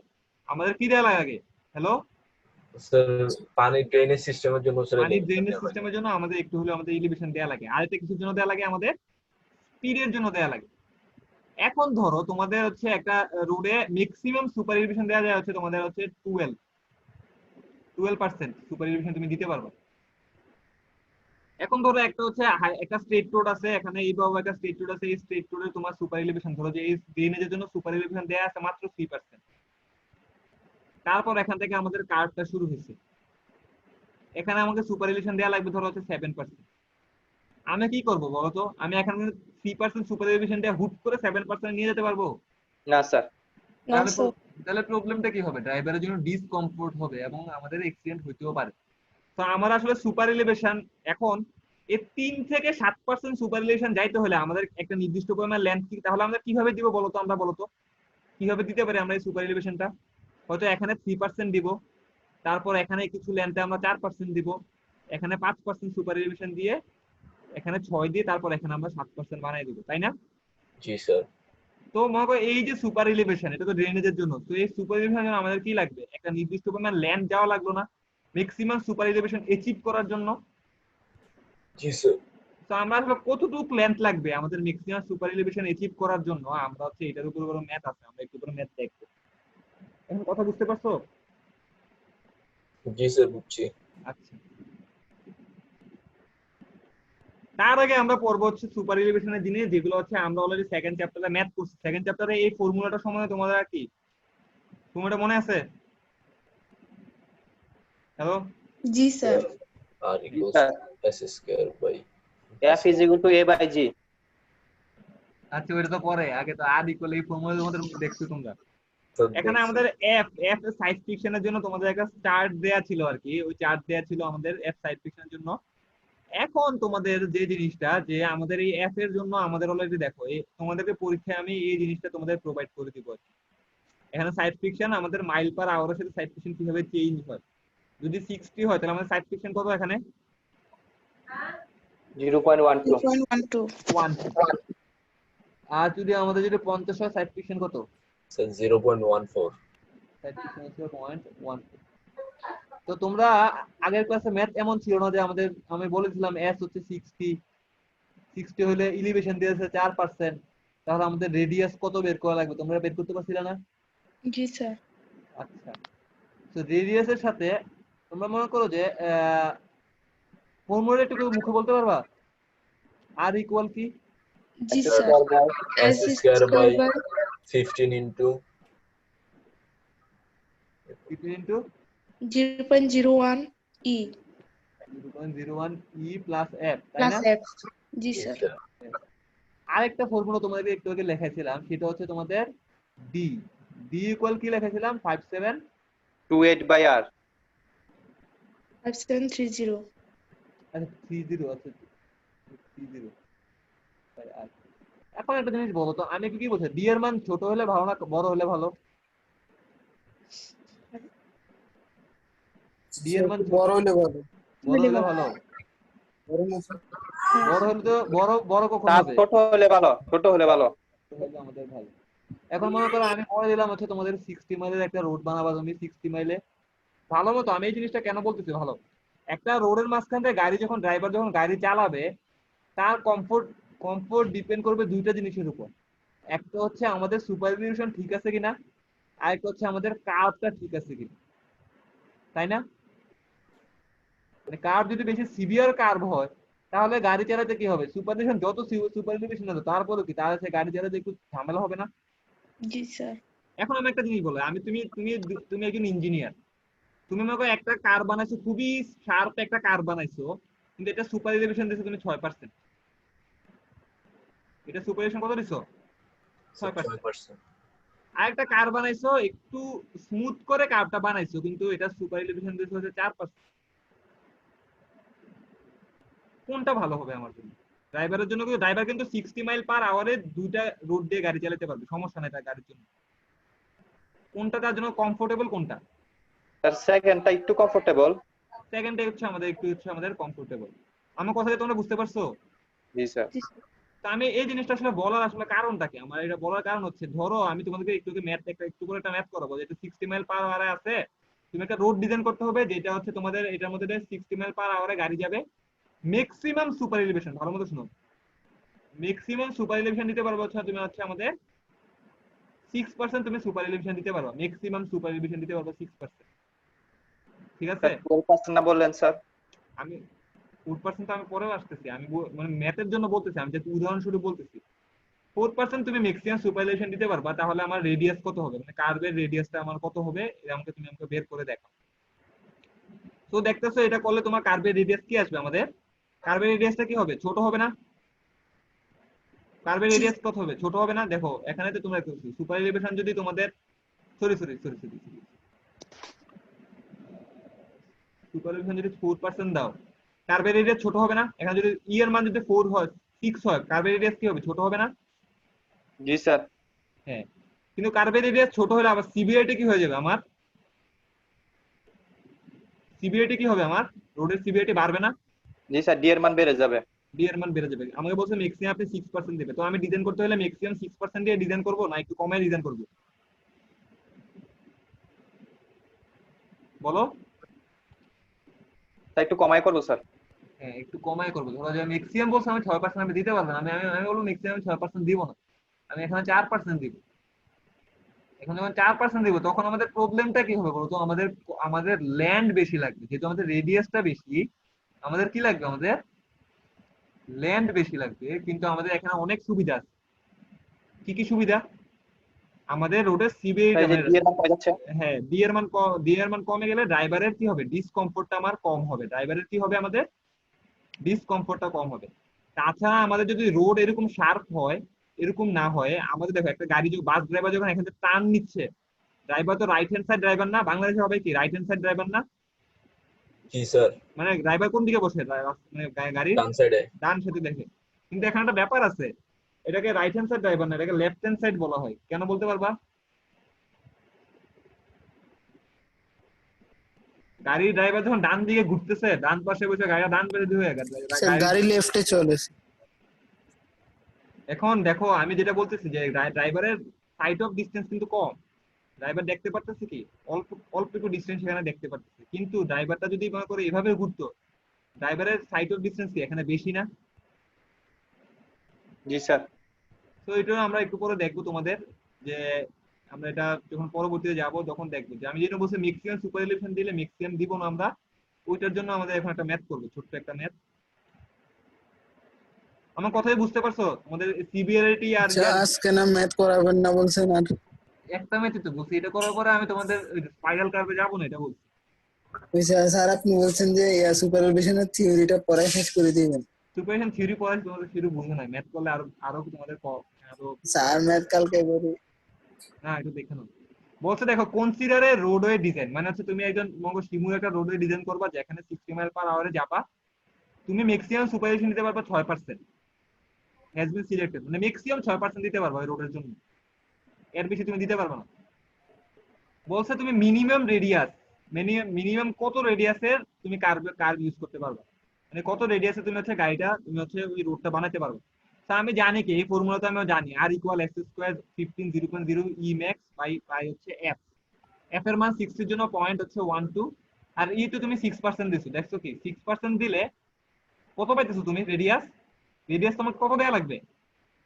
আমাদের কি দেয়া লাগে? হ্যালো, স্যার পানি ড্রেনেজ সিস্টেমের জন্য স্যার পানি elevation ড্রেনেজ দেওয়া লাগে। সিস্টেমের জন্য আমাদের একটু হলেও আমাদের এলিভেশন দেয়া লাগে। আর একটা কিছুর জন্য দেয়া লাগে, আমাদের স্পিডের জন্য দেয়া লাগে। এখন ধরো তোমাদের হচ্ছে একটা রোডে ম্যাক্সিমাম সুপার এলিভেশন দেওয়া যায় হচ্ছে তোমাদের হচ্ছে 12% সুপার এলিভেশন তুমি দিতে পারবে। এখন ধরো একটা হচ্ছে একটা স্ট্রেট রোড আছে, এখানে এইভাবে একটা স্ট্রেট রোড আছে, এই স্ট্রেট রোডে তোমার সুপার এলিভেশন ধরো যে এই ড্রেনেজের জন্য সুপার এলিভেশন দেয়া আছে মাত্র 3%। তারপর এখান থেকে আমাদের কার্ভটা শুরু হয়েছে, এখানে আমাকে সুপার এলিভেশন দেওয়া লাগবে ধরো হচ্ছে 7%। আমি কি করবো বলতো? আমি এখানে 3% সুপার এলিভেশন দেওয়া হুট করে 7% নিয়ে যেতে পারবো? না স্যার। না তাহলে স্যার। তাহলে প্রবলেমটা কি হবে? ড্রাইভারের জন্য ডিসকমফোর্ট হবে এবং আমাদের অ্যাক্সিডেন্ট হইতেও পারে। তো আমার আসলে সুপার এলিভেশন এখন এই 3 থেকে 7% সুপার এলিভেশন যাইতে হলে আমাদের একটা নির্দিষ্ট পরিমাণ লেন্থ কি, তাহলে আমরা কিভাবে দিব বলতো? আমরা বলতো কিভাবে দিতে পারি আমরা এই সুপার এলিভেশনটা? হয়তো এখানে 3% দিব, তারপর এখানে কিছু লেন্থে আমরা 4% দিব, এখানে 5% সুপার এলিভেশন দিয়ে, এখানে 6 দিয়ে, তারপর এখানে আমরা 7% বানাই দিব, তাই না? জি স্যার। তো মনে করো এই যে সুপার এলিভেশন, এটা তো ড্রেনেজের জন্য। তো এই সুপার এলিভেশন আমাদের কি লাগবে? একটা নির্দিষ্ট পরিমাণ ল্যান্ড যাওয়া লাগলো না ম্যাক্সিমাম সুপার এলিভেশন অ্যাচিভ করার জন্য? জি স্যার। তো আমরা আসলে কতটুকু লেন্থ লাগবে আমাদের ম্যাক্সিমাম সুপার এলিভেশন অ্যাচিভ করার জন্য? আমরা হচ্ছে এটার উপর বড় ম্যাথ আছে, আমরা একটু করে ম্যাথ দেখবো। এখন কথা বুঝতে পারছো? জি স্যার বুঝছি। আচ্ছা, তার আগে আমরা পড়বো হচ্ছে সুপার এলিভেশনের জিনিস, যেগুলো হচ্ছে আমরা অলরেডি সেকেন্ড চ্যাপ্টারে ম্যাথ করছি। সেকেন্ড চ্যাপ্টারে এই ফর্মুলাটা সম্বন্ধে তোমাদের আর কি ফর্মুলাটা মনে আছে? হ্যালো, জি sir. R G equals sir S square by f is equal to a by g আচ্ছা ওইটা তো পরে, আগে তো আর ইকুয়াল এই ফর্মুলার মধ্যে দেখছো তোমরা। তো এখানে দেখছি আমাদের এফ এফ সাইড ফিকশনের জন্য তোমাদের একটা চার্ট দেয়া ছিল আর কি, ওই চার্ট দেয়া ছিল আমাদের এফ সাইড ফিকশনের জন্য। এখন তোমাদের যে জিনিসটা যে আমাদের এই এফ এর জন্য আমাদের অলরেডি দেখো এই তোমাদেরকে পরীক্ষায় আমি এই জিনিসটা তোমাদের প্রোভাইড করে দিব। এখানে সাইড ফিকশন আমাদের মাইল পার আওয়ারের সাথে সাইড ফিকশন কিভাবে চেঞ্জ হয়। যদি 60 হয় তাহলে আমাদের সাইড ফিকশন কত এখানে 0.12 0.12 1। আর যদি আমাদের যদি 50 হয় সাইড ফিকশন কত, স্যার 0.14 সাইড ফিকশন হচ্ছে 0.1। তো তোমরা আগের ক্লাসে ম্যাথ এমন ছিল না যে আমাদের আমি বলেছিলাম এস হচ্ছে 60 হলে এলিভেশন দিয়েছে 4%, তাহলে আমাদের রেডিয়াস কত বের করা লাগবে, তোমরা বের করতে পারছিলে না? জি স্যার। আচ্ছা, তো রেডিয়াসের সাথে তোমরা মনে করো যে ফর্মুলা একটু মুখে বলতে পারবা, আর ইকুয়াল কি? জি s sir. square by S S square by square by 15 into 15 into 0.01 E 0.01 e plus f, তাই plus না? F। জি স্যার। আরেকটা ফর্মুলা তোমাদেরকে একটু আগে লেখাইছিলাম, সেটা হচ্ছে তোমাদের ডি। ডি ইকুয়াল কি লেখাইছিলাম 28 by r 5730 আচ্ছা 30 আছে 30 তাই আর। এখন একটা জিনিস বলো তো, আমি কি বলছি ডি এর মান ছোট হলে ভালো না বড় হলে ভালো? ডি এর মান বড় হলে ভালো। বড় হলে ভালো। বড় না স্যার? বড় হলে তো বড় বড় কখন তার হবে? ছোট হলে ভালো ছোট হলে ভালো হলে আমাদের ভালো। এখন মনে করো আমি বলে দিলাম হচ্ছে তোমাদের 60 মাইলের একটা রোড বানাবা তুমি 60 মাইলে। ভালো মতো আমি এই জিনিসটা কেন বলতেছি ভালো, একটা রোডের মাঝখান থেকে গাড়ি যখন ড্রাইভার যখন গাড়ি চালাবে তার কমফোর্ট কমফোর্ট ডিপেন্ড করবে দুইটা জিনিসের উপর। একটা হচ্ছে আমাদের সুপারভিশন ঠিক আছে কিনা, আর একটা হচ্ছে আমাদের কার্ভটা ঠিক আছে কিনা, তাই না? মানে কার্ভ যদি বেশি সিভিয়ার কার্ভ হয় তাহলে গাড়ি চালাতে কি হবে, সুপারভিশন যত সুপারভিশন হতো তারপরে কি তাহলে সে গাড়ি চালাতে একটু ঝামেলা হবে না? জি স্যার। এখন আমি একটা জিনিস বলো, আমি তুমি তুমি তুমি একজন ইঞ্জিনিয়ার, তুমি মনে করো একটা কার বানাইছো, খুবই শার্প একটা কার বানাইছো, কিন্তু এটা সুপার এলিভেশন দিছো তুমি 6%। এটা সুপার এলিভেশন কত দিছো 6%। 6%। আর একটা কার বানাইছো একটু স্মুথ করে কারটা বানাইছো, কিন্তু এটা সুপার এলিভেশন দিছো হচ্ছে 4%। কোনটা ভালো হবে আমার জন্য, ড্রাইভারের জন্য? কিন্তু ড্রাইভার কিন্তু 60 মাইল পার আওয়ারে দুইটা রোড দিয়ে গাড়ি চালাতে পারবে, সমস্যা নেই তার গাড়ির জন্য। কোনটা তার জন্য কমফোর্টেবল কোনটা? তার সেকেন্ডটা একটু কমফোর্টেবল সেকেন্ডটাই হচ্ছে আমাদের একটু হচ্ছে আমাদের কমফোর্টেবল। আমার কথা তোমরা বুঝতে পারছো? জি স্যার জি স্যার। তা আমি এই জিনিসটা আসলে বলার আসলে কারণটা কি, আমার এটা বলার কারণ হচ্ছে ধরো আমি তোমাদেরকে একটু ম্যাথ একটু করে একটা ম্যাথ করাবো, যেটা 60 মাইল পার আওয়ারে আছে, তুমি একটা রোড ডিজাইন করতে হবে যেটা হচ্ছে তোমাদের এটার মধ্যে 60 মাইল পার আওয়ারে গাড়ি যাবে, ম্যাক্সিমাম সুপার এলিভেশন, ভালো মতো শুনো, ম্যাক্সিমাম সুপার এলিভেশন দিতে পারবো হচ্ছে তুমি হচ্ছে আমাদের 6% তুমি সুপার এলিভেশন দিতে পারবা, ম্যাক্সিমাম সুপার এলিভেশন দিতে পারবো 6%। ঠিক আছে? স্যার 12% না বললেন স্যার আমি 4% আমি পরেও আসতেছি, আমি মানে ম্যাথের জন্য বলতেছি, আমি যে উদাহরণস্বরূপ বলতেছি 4% তুমি ম্যাক্সিমাম সুপারইলেশন দিতে পারবা, তাহলে আমার রেডিয়াস কত হবে, মানে কার্ভের রেডিয়াসটা আমার কত হবে এটা তুমি আমাকে বের করে দেখাও। তো দেখতেছো এটা করলে তোমার কার্ভের রেডিয়াস কি আসবে, আমাদের কার্ভের রেডিয়াসটা কি হবে, ছোট হবে না? কার্ভের রেডিয়াস কত হবে, ছোট হবে না? দেখো এখানে তো তোমরা সুপার এলিভেশন যদি তোমাদের সরি সুপার এলিভেশন যদি 4% দাও, কার্ভের রেডিয়াস ছোট হবে না? এখানে যদি ই এর মান যদি 4 হয় 6 হয়, কার্ভের রেডিয়াস কি হবে, ছোট হবে না? জি স্যার হ্যাঁ, কিন্তু কার্ভের রেডিয়াস ছোট হলে আবার সিভিআরটি কি হয়ে যাবে, আমার সিভিআরটি কি হবে, আমার রোডের সিভিআরটি বাড়বে না? জি স্যার ডি এর মান বেড়ে যাবে ডি এর মান বেড়ে যাবে। আমাকে বলছে ম্যাক্সিমাম আপনি 6% দেবে, তো আমি ডিজাইন করতে হলে ম্যাক্সিমাম 6% দিয়ে ডিজাইন করব না একটু কমায় ডিজাইন করব, বলো? তাই একটু কমাই করবো স্যার হ্যাঁ একটু কমায় করবো। ধরো যে ম্যাক্সিমাম বলছে আমি 6% আমি দিতে পারবো না, আমি আমি আমি বলবো ম্যাক্সিমাম 6% দিব না, আমি এখানে 4% দিব। এখন যখন 4% দিব তখন আমাদের প্রবলেমটা কি হবে বলতো, আমাদের আমাদের ল্যান্ড বেশি লাগবে, যেহেতু আমাদের রেডিয়াসটা বেশি, আমাদের কি লাগবে, আমাদের ল্যান্ড বেশি লাগবে। কিন্তু আমাদের এখানে অনেক সুবিধা আছে। কি কি সুবিধা? আমাদের রোডের সিবিআই স্যার এই যে ডি এর মান কমে যাচ্ছে। হ্যাঁ ডি এর মান কমে গেলে ড্রাইভারের কি হবে, ডিসকমফোর্টটা আমার কম হবে, ড্রাইভারের কি হবে, আমাদের ডিসকমফোর্টটা কম হবে। তাছাড়া আমাদের যদি রোড এরকম শার্প হয়, এরকম না হয়, আমাদের দেখো একটা গাড়ি বাস ড্রাইভার যখন এখান থেকে টার্ন নিচ্ছে, ড্রাইভার তো রাইট হ্যান্ড সাইড ড্রাইভার না, বাংলাদেশে হবে কি রাইট হ্যান্ড সাইড ড্রাইভার না, জি স্যার, মানে ড্রাইভার কোন দিকে বসে, মানে গাড়ির ডান সাইডে। ডান সাইডে দেখে। কিন্তু এখানে একটা ব্যাপার আছে, এটাকে রাইট হ্যান্ড সাইড ড্রাইভার না, এটাকে লেফট হ্যান্ড সাইড বলা হয়। কেন বলতে পারবা? গাড়ির ড্রাইভার যখন ডান দিকে ঘুরতেছে, ডান পাশে বসে গাড়িটা ডান পাশে দিয়ে স্যার গাড়ি লেফটে চলেছে। এখন দেখো আমি যেটা বলতেছি যে ড্রাইভারের সাইড অফ ডিসটেন্স কিন্তু কম, ড্রাইভার দেখতে পারতেছে কি অল্প অল্প একটু ডিসটেন্স সেখানে দেখতে পারতেছে, কিন্তু ড্রাইভারটা যদি মনে করে এভাবে ঘুরতো, ড্রাইভারের সাইড অফ ডিসটেন্স কি এখানে বেশি না? জি স্যার। তো এটা আমরা একটু পরে দেখবো তোমাদের, যে আমরা এটা যখন পরবর্তীতে যাব তখন দেখবো যে আমি যেটা বলছি ম্যাক্সিমাম সুপার এলিভেশন দিলে ম্যাক্সিমাম দিব না আমরা, ওইটার জন্য আমাদের এখন একটা ম্যাথ করবো, ছোট্ট একটা ম্যাথ। আমার কথাই বুঝতে পারছো? আমাদের সিবিআরটি আর আচ্ছা আজকে না ম্যাথ করাবেন না বলছেন, আর একটা ম্যাথে তো বলছি, এটা করার পরে আমি তোমাদের স্পাইরাল কার্ভে যাবো না, এটা বলছি। স্যার আপনি বলছেন যে সুপারভিশনের থিওরিটা পড়ায় শেষ করে দিবেন। সুপারভিশন থিওরি পড়া তোমাদের শুরু বুঝে নাই, ম্যাথ করলে আরো আরো তোমাদের আরো স্যার ম্যাথ কালকে করি। না একটু দেখে নাও। বলছে দেখো কনসিডার এ রোডওয়ে ডিজাইন, মানে হচ্ছে তুমি একজন মঙ্গল শিমুর একটা রোডওয়ে ডিজাইন করবা যেখানে 60 মাইল পার আওয়ারে যাবা, তুমি ম্যাক্সিমাম সুপারভিশন দিতে পারবা 6%, হ্যাজ বিন সিলেক্টেড, মানে ম্যাক্সিমাম 6% দিতে পারবা ওই রোডের জন্য, এর বেশি তুমি দিতে পারবে না। বলছে তুমি মিনিমাম রেডিয়াস, মিনিমাম কত রেডিয়াসের তুমি কার্ভ ইউজ করতে পারবে, মানে কত রেডিয়াসে তুমি হচ্ছে গাড়িটা তুমি হচ্ছে ওই রোডটা বানাতে পারবে। তা আমি জানি কি এই ফর্মুলা তো আমি জানি, R equal X square 15 0.0 E max by হচ্ছে এফ। এফ এর মান 60 এর জন্য পয়েন্ট হচ্ছে 12, আর ই তো তুমি 6% দিছো, দেখছো কি 6% দিলে কত পাইতেছো তুমি রেডিয়াস, রেডিয়াস তোমাকে কত দেয়া লাগবে?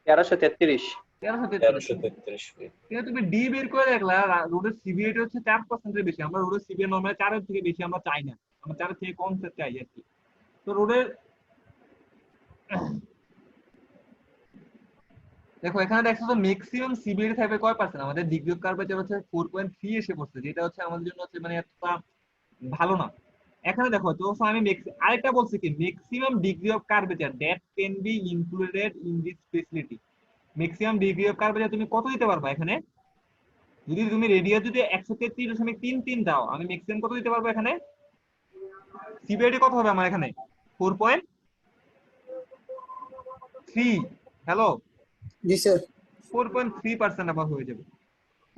1333। 1333 1333 কিন্তু তুমি ডি বের করে দেখলা রোডের সিবিএটি হচ্ছে 4% এর বেশি, আমরা রোডের সিবিএ নরমালি 4 এর থেকে বেশি আমরা চাই না, আমরা 4 এর থেকে কম চাই আর কি। তো রোডের দেখো এখানে দেখছো তো ম্যাক্সিমাম সিবিএটি থাকবে কয় পার্সেন্ট, আমাদের ডিগ্রি অফ কার্ভেচার হচ্ছে 4.3 এসে পড়ছে, যেটা হচ্ছে আমাদের জন্য হচ্ছে মানে এতটা ভালো না। এখানে দেখো তো আমি আরেকটা বলছি কি maximum degree of curvature that can be included in this facility, maximum degree of curvature তুমি কত দিতে পারবা এখানে, যদি তুমি রেডিয়াস যদি 133.33 দাও, আমি ম্যাক্সিমাম কত দিতে পারবো এখানে, সিবিআইডি কত হবে আমার এখানে 4.3, হ্যালো জি স্যার। 4.3% আবার হয়ে যাবে।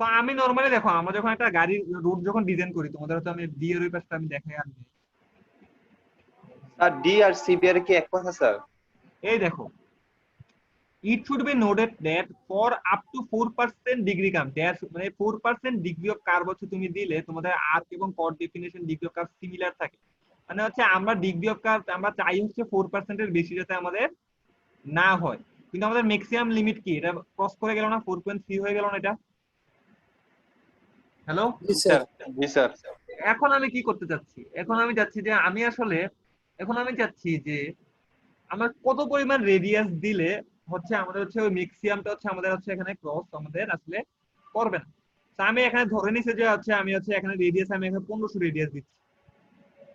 তো আমি নরমালি দেখো আমরা যখন একটা গাড়ির রুট যখন ডিজাইন করি, তোমাদের হচ্ছে আমি ডি এর ওই পাশটা আমি দেখাই আনবো। স্যার ডি আর সিবিআর কি এক কথা স্যার? এই দেখো it should be noted that for up to 4% degree curve there মানে 4% ডিগ্রি অফ কার্ভ হচ্ছে তুমি দিলে তোমাদের আর্ক এবং chord definition degree of curve similar থাকে, মানে হচ্ছে আমরা ডিগ্রি অফ কার্ভ আমরা চাই হচ্ছে 4% এর বেশি যাতে আমাদের না হয়, কিন্তু আমাদের ম্যাক্সিমাম লিমিট কি, এটা ক্রস করে গেল না, 4.3 হয়ে গেল না এটা, হ্যালো। জি স্যার। জি স্যার। এখন আমি কি করতে চাচ্ছি, এখন আমি চাচ্ছি যে আমি আসলে এখন আমি চাচ্ছি যে আমরা কত পরিমাণ রেডিয়াস দিলে হচ্ছে আমাদের হচ্ছে ওই ম্যাক্সিমামটা হচ্ছে আমাদের হচ্ছে এখানে ক্রস আমাদের আসলে করবে না। তো আমি এখানে ধরে নিছি যে হচ্ছে আমি হচ্ছে এখানে রেডিয়াস আমি এখানে 1500 রেডিয়াস দিচ্ছি,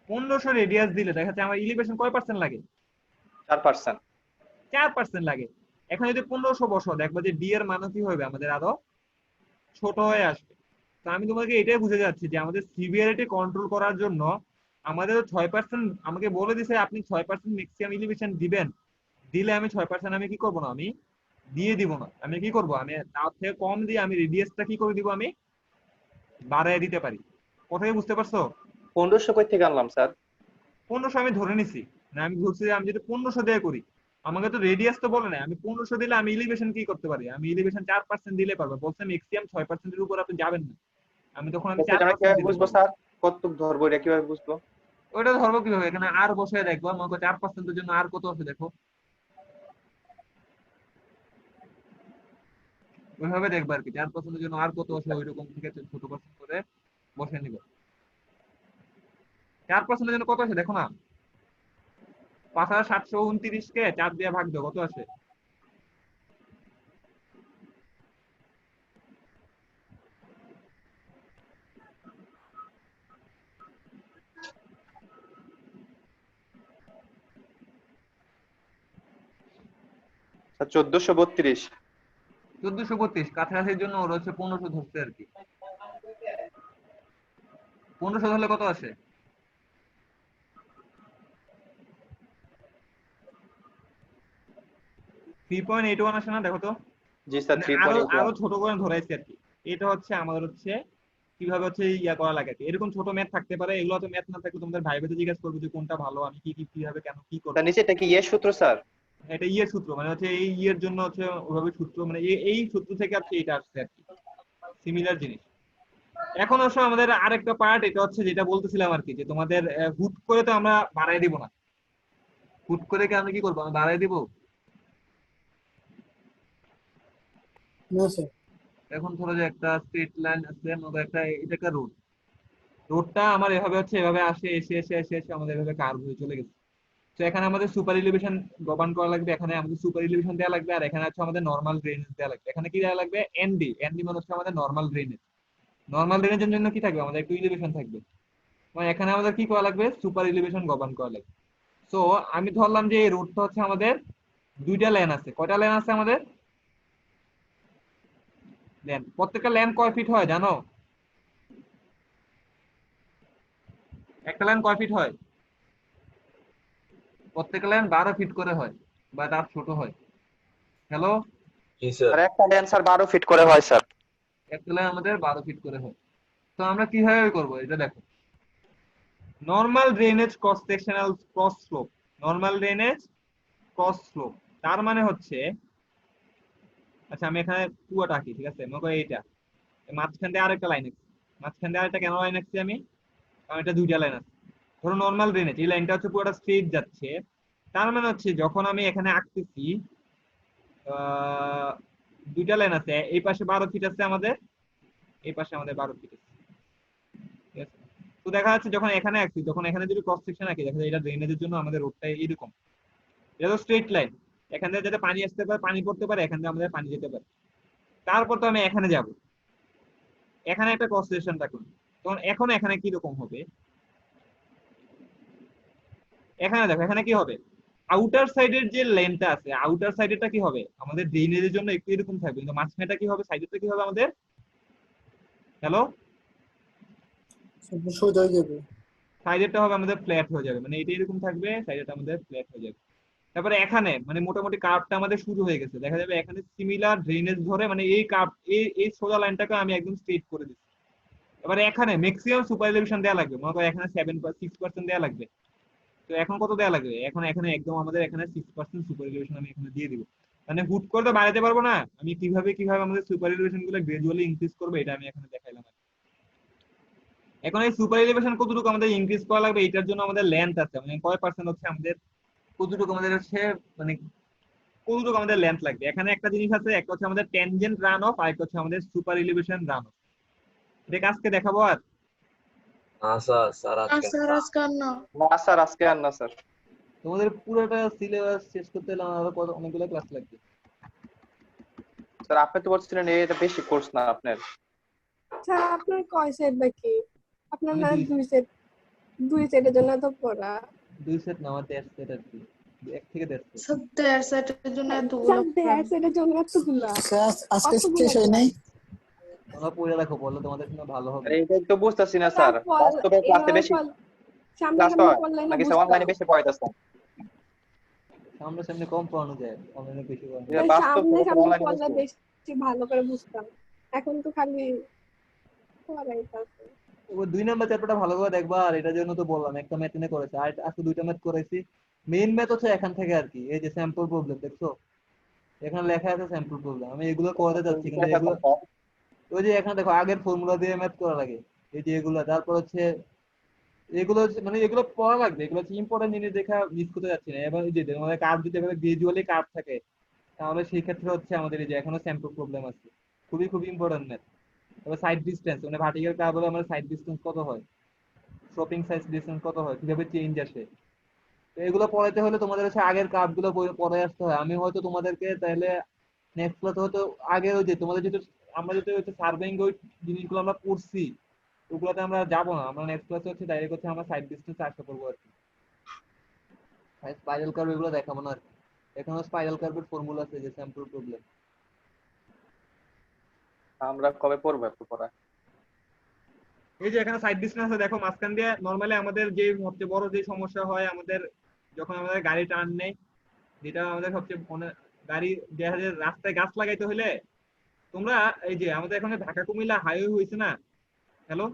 1500 রেডিয়াস দিলে দেখা যাচ্ছে আমার এলিভেশন কয় পার্সেন্ট লাগে, 4%। 4% লাগে। এখানে যদি 1500 বসো দেখবা যে ডি এর মান কি হবে আমাদের আরো ছোট হয়ে আসবে। তো আমি তোমাকে এটাই বুঝে যাচ্ছি যে আমাদের সিভিয়ারিটি কন্ট্রোল করার জন্য আমাদের 6% আমাকে বলে দিছে আপনি 6% ম্যাক্সিমাম এলিভেশন দিবেন, দিলে আমি 6% আমি কি করব না, আমি দিয়ে দিব না, আমি কি করব আমি তার থেকে কম দিয়ে আমি রেডিয়াসটা কি করে দিব, আমি বাড়ায় দিতে পারি। কথাই বুঝতে পারছো? 1500 কই থেকে আনলাম স্যার? 1500 আমি ধরে নিছি, না আমি ধরছি যে আমি যদি 1500 দিয়ে করি, আমাকে তো রেডিয়াস তো বলে না, আমি 1500 দিলে আমি এলিভেশন কি করতে পারি, আমি এলিভেশন 4% দিলে পারবো, বলছে ম্যাক্সিমাম 6% এর উপর আপনি যাবেন না, আমি তখন আমি এটা আমি 4% কিভাবে দিতে বুঝবো পারবো। স্যার? কতটুক ধরবো এটা কিভাবে বুঝবো? ওইটা ধরবো কিভাবে, এখানে আর বসে দেখবো আমাকে 4% এর জন্য আর কত আছে দেখো, ওইভাবে দেখবো আর কি 4% এর জন্য আর কত আছে ওইরকম থেকে ছোট পার্সেন্ট করে বসে নিব। 4% এর জন্য কত আছে দেখো না, 5729 কে 4 দিয়ে ভাগ দাও কত আছে, স্যার 1432। 1432 কাছাকাছির জন্য ওর হচ্ছে 1500 ধরছে আর কি। 1500 ধরলে কত আসে? 3.81 আসে না? দেখো তো। জি স্যার মানে আরো 3.81। ছোট করে ধরাইছি আর কি। এটা হচ্ছে আমাদের হচ্ছে কিভাবে হচ্ছে ইয়া করা লাগে আর কি। এরকম ছোট ম্যাথ থাকতে পারে, এগুলো তো ম্যাথ না থাকলে তোমাদের ভাই ভাইতে জিজ্ঞাসা করবে যে কোনটা ভালো, আমি কি কি কিভাবে কেন কি করবো। স্যার নিচেটা কি সূত্র স্যার? এটা ইয়ের সূত্র, মানে হচ্ছে এই ইয়ের জন্য হচ্ছে ওইভাবে সূত্র, মানে এই সূত্র থেকে আর কি এটা আসছে আর কি, সিমিলার জিনিস। এখন অবশ্য আমাদের আরেকটা পার্ট, এটা হচ্ছে যেটা বলতেছিলাম আর কি, যে তোমাদের হুট করে তো আমরা বাড়াই দিব না। হুট করে কি আমরা কি করবো, আমরা বাড়াই দিব? না স্যার। এখন ধরো যে একটা স্ট্রেট লাইন আছে, মতো একটা, এটা একটা রোড। রোডটা আমার এভাবে হচ্ছে এভাবে আসে, এসে এসে এসে এসে আমাদের এভাবে কার্ভ হয়ে চলে গেছে। তো এখানে আমাদের সুপার এলিভেশন গঠন করা লাগবে, এখানে আমাদের সুপার এলিভেশন দেওয়া লাগবে, আর এখানে হচ্ছে আমাদের নর্মাল ড্রেনেজ দেওয়া লাগবে। এখানে কি দেওয়া লাগবে? এনডি। এনডি মানে হচ্ছে আমাদের নর্মাল ড্রেনেজ। নর্মাল ড্রেনেজের জন্য কি থাকবে? আমাদের একটু এলিভেশন থাকবে। মানে এখানে আমাদের কি করা লাগবে? সুপার এলিভেশন গঠন করা লাগবে। সো আমি ধরলাম যে এই রোডটা হচ্ছে আমাদের দুইটা লেন আছে। কয়টা লেন আছে আমাদের? লেন। প্রত্যেকটা লেন কয় ফিট হয় জানো? একটা লেন কয় ফিট হয়? প্রত্যেকটা লেন 12 ফিট করে হয়, বা তার ছোট হয়। হ্যালো? জি স্যার। আর একটা লেন স্যার 12 ফিট করে হয় স্যার। একটা লেন আমাদের 12 ফিট করে হয়। তো আমরা কিভাবে করবো এটা দেখো। Normal drainage cross sectional cross slope. Normal drainage cross slope তার মানে হচ্ছে, আচ্ছা আমি এখানে পুরোটা আঁকি, ঠিক আছে? মনে করো এইটা মাঝখান দিয়ে আরেকটা লাইন আছে। মাঝখান দিয়ে আরেকটা কেন লাইন আঁকছি আমি? কারণ এটা দুইটা লাইন আছে। ধরো নর্মাল ড্রেনেজ এই লাইনটা হচ্ছে পুরোটা স্ট্রেট যাচ্ছে। তার মানে হচ্ছে যখন আমি এখানে আঁকতেছি, আহ, দুইটা লাইন আছে, এই পাশে 12 ফিট আছে আমাদের, এই পাশে আমাদের 12 ফিট আছে, ঠিক আছে? তো দেখা যাচ্ছে যখন এখানে আঁকছি, যখন এখানে যদি ক্রস সেকশন আঁকি, দেখা যায় এটা ড্রেনেজের জন্য আমাদের রোডটা এরকম। এটা তো স্ট্রেট লাইন। এখান থেকে যাতে পানি আসতে পারে, পানি পড়তে পারে, এখান থেকে আমাদের পানি যেতে পারে। তারপর তো আমি এখানে যাব, এখানে একটা ক্রস সেকশন রাখলাম। তখন এখন এখানে কি রকম হবে? এখানে দেখো এখানে কি হবে? আউটার সাইডের যে লেনটা আছে, আউটার সাইডেরটা কি হবে? আমাদের ড্রেনেজের জন্য একটু এরকম থাকবে, কিন্তু মাঝখানেটা কি হবে? সাইডেরটা কি হবে আমাদের? হ্যালো? সোজা হয়ে যাবে। সাইডেরটা হবে আমাদের ফ্ল্যাট হয়ে যাবে, মানে এটা এরকম থাকবে, সাইডেরটা আমাদের ফ্ল্যাট হয়ে যাবে। তারপরে এখানে মানে মোটামুটি কার্ভটা আমাদের শুরু হয়ে গেছে, দেখা যাবে এখানে সিমিলার ড্রেনেজ ধরে, মানে এই কার্ভ, এই সোজা লাইনটাকে আমি একদম স্ট্রেট করে দিচ্ছি। এবারে এখানে ম্যাক্সিমাম সুপার এলিভেশন দেওয়া লাগবে, মনে করো এখানে 6% দেওয়া লাগবে। তো এখন কত দেওয়া লাগবে? এখন এখানে একদম আমাদের এখানে 6% সুপার এলিভেশন আমি এখানে দিয়ে দিব। মানে হুট করে তো বাড়াতে পারবো না, আমি কিভাবে কিভাবে আমাদের সুপার এলিভেশন গুলো গ্রাজুয়ালি ইনক্রিজ করবো এটা আমি এখানে দেখাইলাম। এখন এই সুপার এলিভেশন কতটুকু আমাদের ইনক্রিজ করা লাগবে, এটার জন্য আমাদের লেন্থ আছে, মানে কয় পার্সেন্ট হচ্ছে আমাদের, কতটুকু আমাদের হচ্ছে, মানে কতটুকু আমাদের লেন্থ লাগবে। এখানে একটা জিনিস আছে, একটা হচ্ছে আমাদের ট্যানজেন্ট রান অফ, আর একটা হচ্ছে আমাদের সুপার এলিভেশন রান অফ। এটা আজকে দেখাবো আর? না স্যার, স্যার না আজকে স্যার না। আজকে আর না। না স্যার আজকে আর না স্যার। তোমাদের পুরোটা সিলেবাস শেষ করতে হলে আমার আরো অনেকগুলো ক্লাস লাগবে। স্যার আপনি তো বলছিলেন এটা বেশি কোর্স না আপনার। স্যার আপনার কয় সেট বাকি? আপনার আমি না দুই 2 সেটের জন্য তো পড়া। সেট না, আমার 1.5 সেট আর কি, 1 থেকে 1.5 সেট। স্যার 1.5 সেটের জন্য এতগুলো স্যার 1.5 সেটের জন্য এতগুলা? স্যার আজকে কতগুলো শেষ হয় নাই। তোমরা পড়ে রাখো, বললে তোমাদের জন্য ভালো হবে। আরে এটা তো বুঝতাছি না স্যার, বাস্তবে ক্লাসে বেশি সামনে ক্লাস সামনে হয় পড়লে না নাকি স্যার বুঝতাম। অনলাইনে বেশি পড়াইতেছেন? সামনে সামনে কম পড়ানো যায়, অনলাইনে বেশি পড়ানো যায়। এটা তাই বাস্তব সামনে সামনে অনলাইনে পড়লে বেশি। বেশি ভালো করে বুঝতাম। এখন তো খালি পড়াইতাছে। ওই 2 নাম্বার চ্যাপ্টারটা ভালো করে দেখবা, আর এটার জন্য তো বললাম একটা ম্যাথ এনে করেছে, আর আজকে 2টা ম্যাথ করেছি। মেইন ম্যাথ হচ্ছে এখান থেকে আর কি, এই যে স্যাম্পল প্রবলেম দেখছো, এখানে লেখা আছে স্যাম্পল প্রবলেম, আমি এগুলো করাতে যাচ্ছি, কিন্তু এগুলো ওই যে এখানে দেখো আগের ফর্মুলা দিয়ে ম্যাথ করা লাগে, এই যে এগুলো, তারপর হচ্ছে এগুলো মানে এগুলো পড়া লাগবে, এগুলো হচ্ছে ইম্পর্টেন্ট জিনিস দেখা মিস করতে যাচ্ছি না। এবার এই যে আমাদের কার্ভ যদি এভাবে গ্রাজুয়ালি কার্ভ থাকে, তাহলে সেই ক্ষেত্রে হচ্ছে আমাদের এই যে এখনো স্যাম্পল প্রবলেম আছে, খুবই খুবই ইম্পর্টেন্ট ম্যাথ। তবে সাইড ডিসটেন্স, মানে ভার্টিক্যাল কার্ভ হলে আমাদের সাইড ডিসটেন্স কত হয়, শপিং সাইজ ডিসটেন্স কত হয়, কিভাবে চেঞ্জ আসে, তো এগুলো পড়াইতে হলে তোমাদের হচ্ছে আগের কার্ভ গুলো পড়ে আসতে হয়। আমি হয়তো তোমাদেরকে তাহলে নেক্সট ক্লাসে হয়তো আগে ওই যে তোমাদের যেহেতু আমরা যেহেতু হচ্ছে সার্ভেইং ওই জিনিসগুলো আমরা পড়ছি, ওগুলোতে আমরা যাবো না, আমরা নেক্সট ক্লাসে হচ্ছে ডাইরেক্ট হচ্ছে আমরা সাইড ডিসটেন্স আসতে করবো আর কি, স্পাইরাল কার্ভ এগুলো দেখাবো না আর কি। এখানে স্পাইরাল কার্ভের ফর্মুলা আছে যে স্যাম্পল প্রবলেম। আমরা কবে পড়বো একটু পড়া? এই যে এখানে সাইড ডিসটেন্স আছে দেখো, মাঝখান দিয়ে নরমালি আমাদের যে সবচেয়ে বড় যে সমস্যা হয় আমাদের যখন আমাদের গাড়ি টার্ন নেয়, যেটা আমাদের সবচেয়ে গাড়ি দেখা যায় রাস্তায় গাছ লাগাইতে হলে, তোমরা এই যে আমাদের এখানে ঢাকা কুমিল্লা হাইওয়ে হয়েছে না, হ্যালো,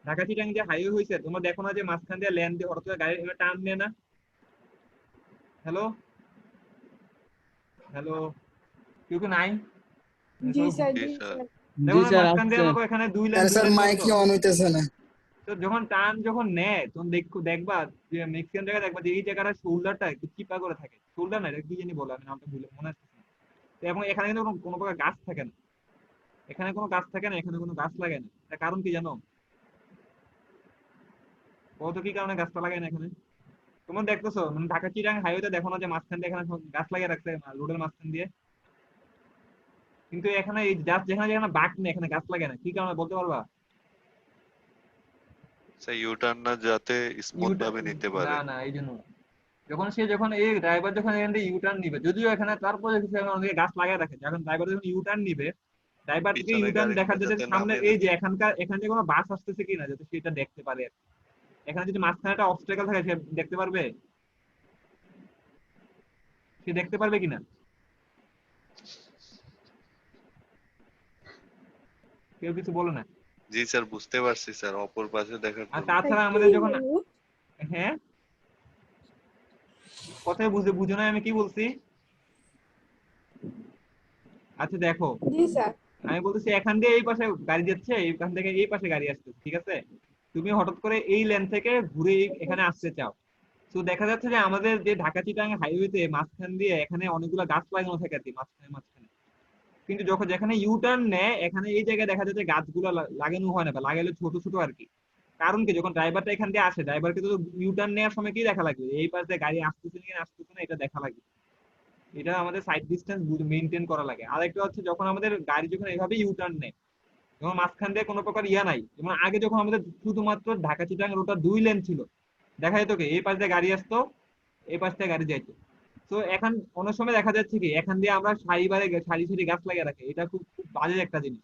ঢাকা চিটাং যে হাইওয়ে হয়েছে, তোমরা দেখো না যে মাঝখান দিয়ে লেন দিয়ে হঠাৎ করে গাড়ি টার্ন নেয় না? হ্যালো হ্যালো, কেউ কি নাই? জি স্যার, জি জি স্যার। স্যার। দেখো না মাঝখান দিয়ে আমাকে এখানে দুই লেন স্যার মাইক কি অন হইতেছে না? তো যখন টার্ন যখন নেয় তখন দেখবা যে ম্যাক্সিমাম জায়গায় দেখবা যে এই জায়গাটা শোল্ডারটা একটু চিপা করে থাকে, শোল্ডার না, এটা কি জানি বলে, আমি নামটা ভুলে মনে আসছে না। তো এবং এখানে কিন্তু কোনো প্রকার গাছ থাকে না, এখানে কোনো গাছ থাকে না, এখানে কোনো গাছ লাগে না। তার কারণ কি জানো? কত কি কারণে গাছটা লাগায় না এখানে? তোমরা দেখতেছো মানে ঢাকা চিটাং হাইওয়েতে দেখো না যে মাঝখান দিয়ে এখানে গাছ লাগিয়ে রাখছে রোডের মাঝখান দিয়ে, কিন্তু এখানে এই গাছ যেখানে যেখানে বাঁক নেই এখানে গাছ লাগে না, কি কারণে বলতে পারবা? স্যার ইউটার্ন না যাতে স্মুথ ভাবে নিতে না পারে। না, এই জন্য না। যখন এই ড্রাইভার যখন এখান থেকে ইউটার্ন নিবে, যদিও এখানে তারপরে কিছু অনেকে গাছ লাগায় রাখে, যখন ড্রাইভার যখন ইউটার্ন নিবে, ড্রাইভার থেকে পিছনে ইউটার্ন দেখা গাড়িগুলো যাচ্ছে যাতে সামনে নামে এই না। যে এখান থেকে কোনো বাস আসতেছে কিনা যাতে সেটা দেখতে পারে আর কি। এখানে যদি মাঝখানে একটা অবস্টাকেল থাকে সে দেখতে পারবে, সে দেখতে পারবে কিনা? কেউ কিছু বলে না। জি স্যার, বুঝতে পারছি স্যার, অপর পাশে দেখার আর জন্য। তাছাড়া আমাদের যখন, হ্যাঁ, কথাই বুঝো না আমি কি বলছি? আচ্ছা দেখো, জি স্যার। আমি বলতেছি এখান দিয়ে এই পাশে গাড়ি যাচ্ছে, এইখান থেকে এই পাশে গাড়ি আসছে, ঠিক আছে? তুমি হঠাৎ করে এই লেন থেকে ঘুরে এখানে আসতে চাও, তো দেখা যাচ্ছে যে আমাদের যে ঢাকা চিটাং হাইওয়েতে মাঝখান দিয়ে এখানে অনেকগুলো গাছ লাগানো থাকে আর কি, মাঝখানে মাঝখানে। কিন্তু যখন যেখানে ইউটার্ন নেয় এখানে এই জায়গায় দেখা যাচ্ছে গাছগুলো লাগানো হয় না, বা লাগালে ছোট ছোট আর কি। কারণ কি, যখন ড্রাইভারটা এখান দিয়ে আসে, ড্রাইভারকে তো ইউটার্ন নেওয়ার সময় কি দেখা লাগবে, এই পাশ দিয়ে গাড়ি আসতেছে না আসতেছে না এটা দেখা লাগবে। এটা আমাদের সাইড ডিসটেন্স মেনটেন করা লাগে। আর একটা হচ্ছে যখন আমাদের গাড়ি যখন এইভাবে ইউটার্ন নেয়, যখন মাঝখান দিয়ে কোনো প্রকার ইয়া নাই, যেমন আগে যখন আমাদের শুধুমাত্র ঢাকা চিটাং রোডটা দুই লেন ছিল, দেখা যেত কি এই পাশ দিয়ে গাড়ি আসতো, এই পাশ দিয়ে গাড়ি যাইতো। তো এখন অনেক সময় দেখা যাচ্ছে কি এখান দিয়ে আমরা সারি সারি গাছ লাগিয়ে রাখি, এটা খুব খুব বাজে একটা জিনিস।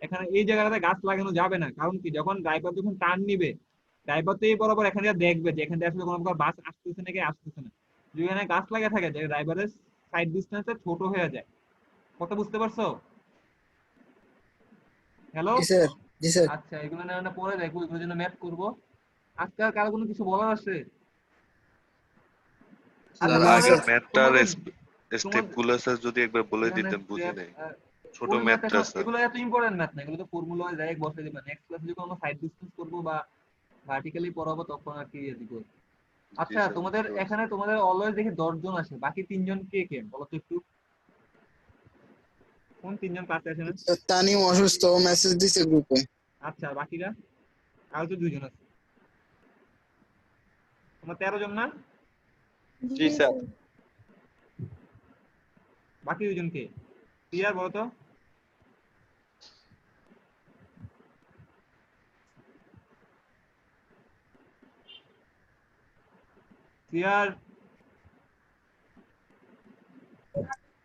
এখানে এই জায়গাটাতে গাছ লাগানো যাবে না, কারণ কি যখন ড্রাইভার যখন টার্ন নিবে, ড্রাইভার তো এই বরাবর এখান দিয়ে দেখবে যে এখান দিয়ে আসলে কোনো প্রকার বাস আসতেছে নাকি আসতেছে না। যদি এখানে গাছ লাগা থাকে যে ড্রাইভারের সাইড ডিসটেন্সটা ছোট হয়ে যায়। কথা বুঝতে পারছো? হ্যালো, জি স্যার, জি স্যার। আচ্ছা এগুলো না পরে দেখবো, এগুলোর জন্য ম্যাথ করবো। আজকে আর কারো কোনো কিছু বলার আছে? স্যার আচ্ছা না আগের স্যার। তোমাদের ম্যাথটার তোমাদের স্টেপ গুলো স্যার যদি একবার বলে দিতেন, বুঝি নাই। ছোট ওই ম্যাথটা ম্যাথটা স্যার। এগুলো এত ইম্পর্টেন্ট ম্যাথ না, এগুলো তো ফর্মুলা ডাইরেক্ট বসে দিবেন। নেক্সট ক্লাসে যখন আমরা সাইড ডিসটেন্স করবো বা ভার্টিক্যালি পড়াবো তখন আর কি ইয়ে দিব। জি আচ্ছা স্যার, তোমাদের বুঝতে পারছি। এখানে তোমাদের অলওয়েজ দেখি 10 জন আসে, বাকি 3 জন কে কে বলো তো একটু? কোন 3 জন ক্লাসে আসে না? তানিম অসুস্থ, মেসেজ দিছে গ্রুপে। আচ্ছা বাকিরা? আর তো 2 জন আছে, তোমরা 13 জন না? জি স্যার। বাকি 2 জন কে? ক্লিয়ার বলো তো? ক্লিয়ার?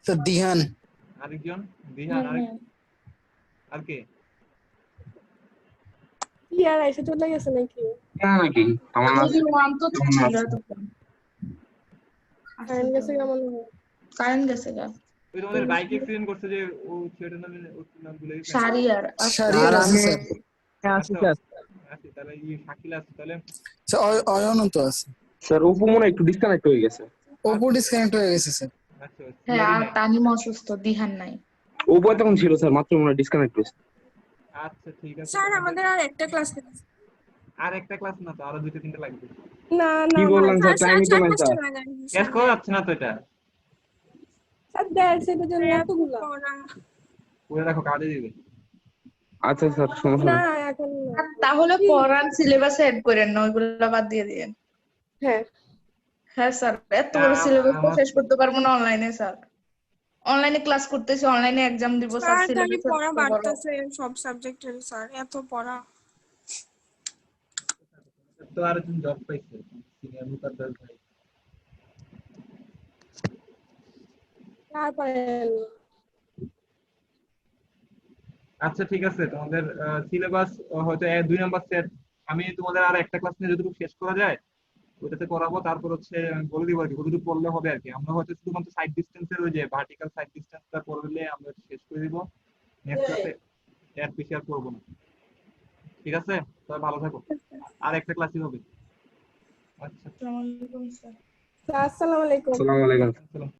স্যার দিহান। আরেকজন বিহান, আর কে? কি আর এসে চলে গেছে নাকি? নাকি আমার না ওয়ান তো ছিল এতক্ষণ। কারেন্ট গেছে কেমন হয়? কারেন্ট গেছে গা। ওই তোমাদের বাইক অ্যাক্সিডেন্ট করছে যে ও ছেলেটার নামে, ওর নাম ভুলে গেছি। শারিয়ার শারিয়ার আছে স্যার। আছি স্যার। আচ্ছা তাহলে এই শাকিল আছে তাহলে। স্যার অয়ন তো আছে। স্যার অপু মনে হয় একটু ডিসকানেক্ট হয়ে গেছে। ওপো ডিসকানেক্ট হয়ে গেছে স্যার। আচ্ছা হ্যাঁ, আর তানিম অসুস্থ, দিহান নাই। অপু তখন ছিল স্যার, মাত্র মনে হয় ডিসকানেক্ট হয়েছে। আচ্ছা ঠিক আছে। স্যার আমাদের আর একটা ক্লাস আছে। আর একটা ক্লাস না তো, আরো 2-3টা লাগবে। না কি না বললাম স্যার, টাইমই তো নাই স্যার। ক্যাশ করা যাচ্ছে না তো এটা। স্যার দেড় সেটার জন্য এতগুলো। পুরো দেখো কাজে দিবে। আচ্ছা স্যার, সমস্যা না নেই। এখন না। তাহলে পড়ান সিলেবাসে এড করেন না, ওইগুলো বাদ দিয়ে দিয়েন। হ্যাঁ হ্যাঁ স্যার, এত বড় সিলেবাস তো আমার শেষ করতে পারবো না অনলাইনে স্যার। অনলাইনে ক্লাস করতেছি, অনলাইনে এক্সাম দিব স্যার, স্যার খালি সিলেবাস পড়া বাড়তেছে সব সাবজেক্টের স্যার, এত পড়া। তো আর তুমি জব পাইছো সিনিয়র মুকাদ্দার ভাই। তারপরে আচ্ছা ঠিক আছে, তোমাদের সিলেবাস হয়তো 2 নাম্বার সেট, আমি তোমাদের আর একটা ক্লাস নিয়ে যতটুকু শেষ করা যায় ওইটাতে করাবো। তারপর হচ্ছে আমি বলে দিব আর কি কতটুকু পড়লে হবে আর কি। আমরা হয়তো শুধুমাত্র সাইড ডিস্টেন্সের ওই যে ভার্টিক্যাল সাইড ডিস্টেন্সটা পড়লে আমরা শেষ করে দিব নেক্সট ক্লাসে, এর বেশি আর করবো না। ঠিক আছে, সবাই ভালো থাকো, আর একটা ক্লাসই হবে। আচ্ছা আসসালামু আলাইকুম স্যার। স্যার আসসালামু আলাইকুম। আসসালামু আলাইকুম। আসসালাম।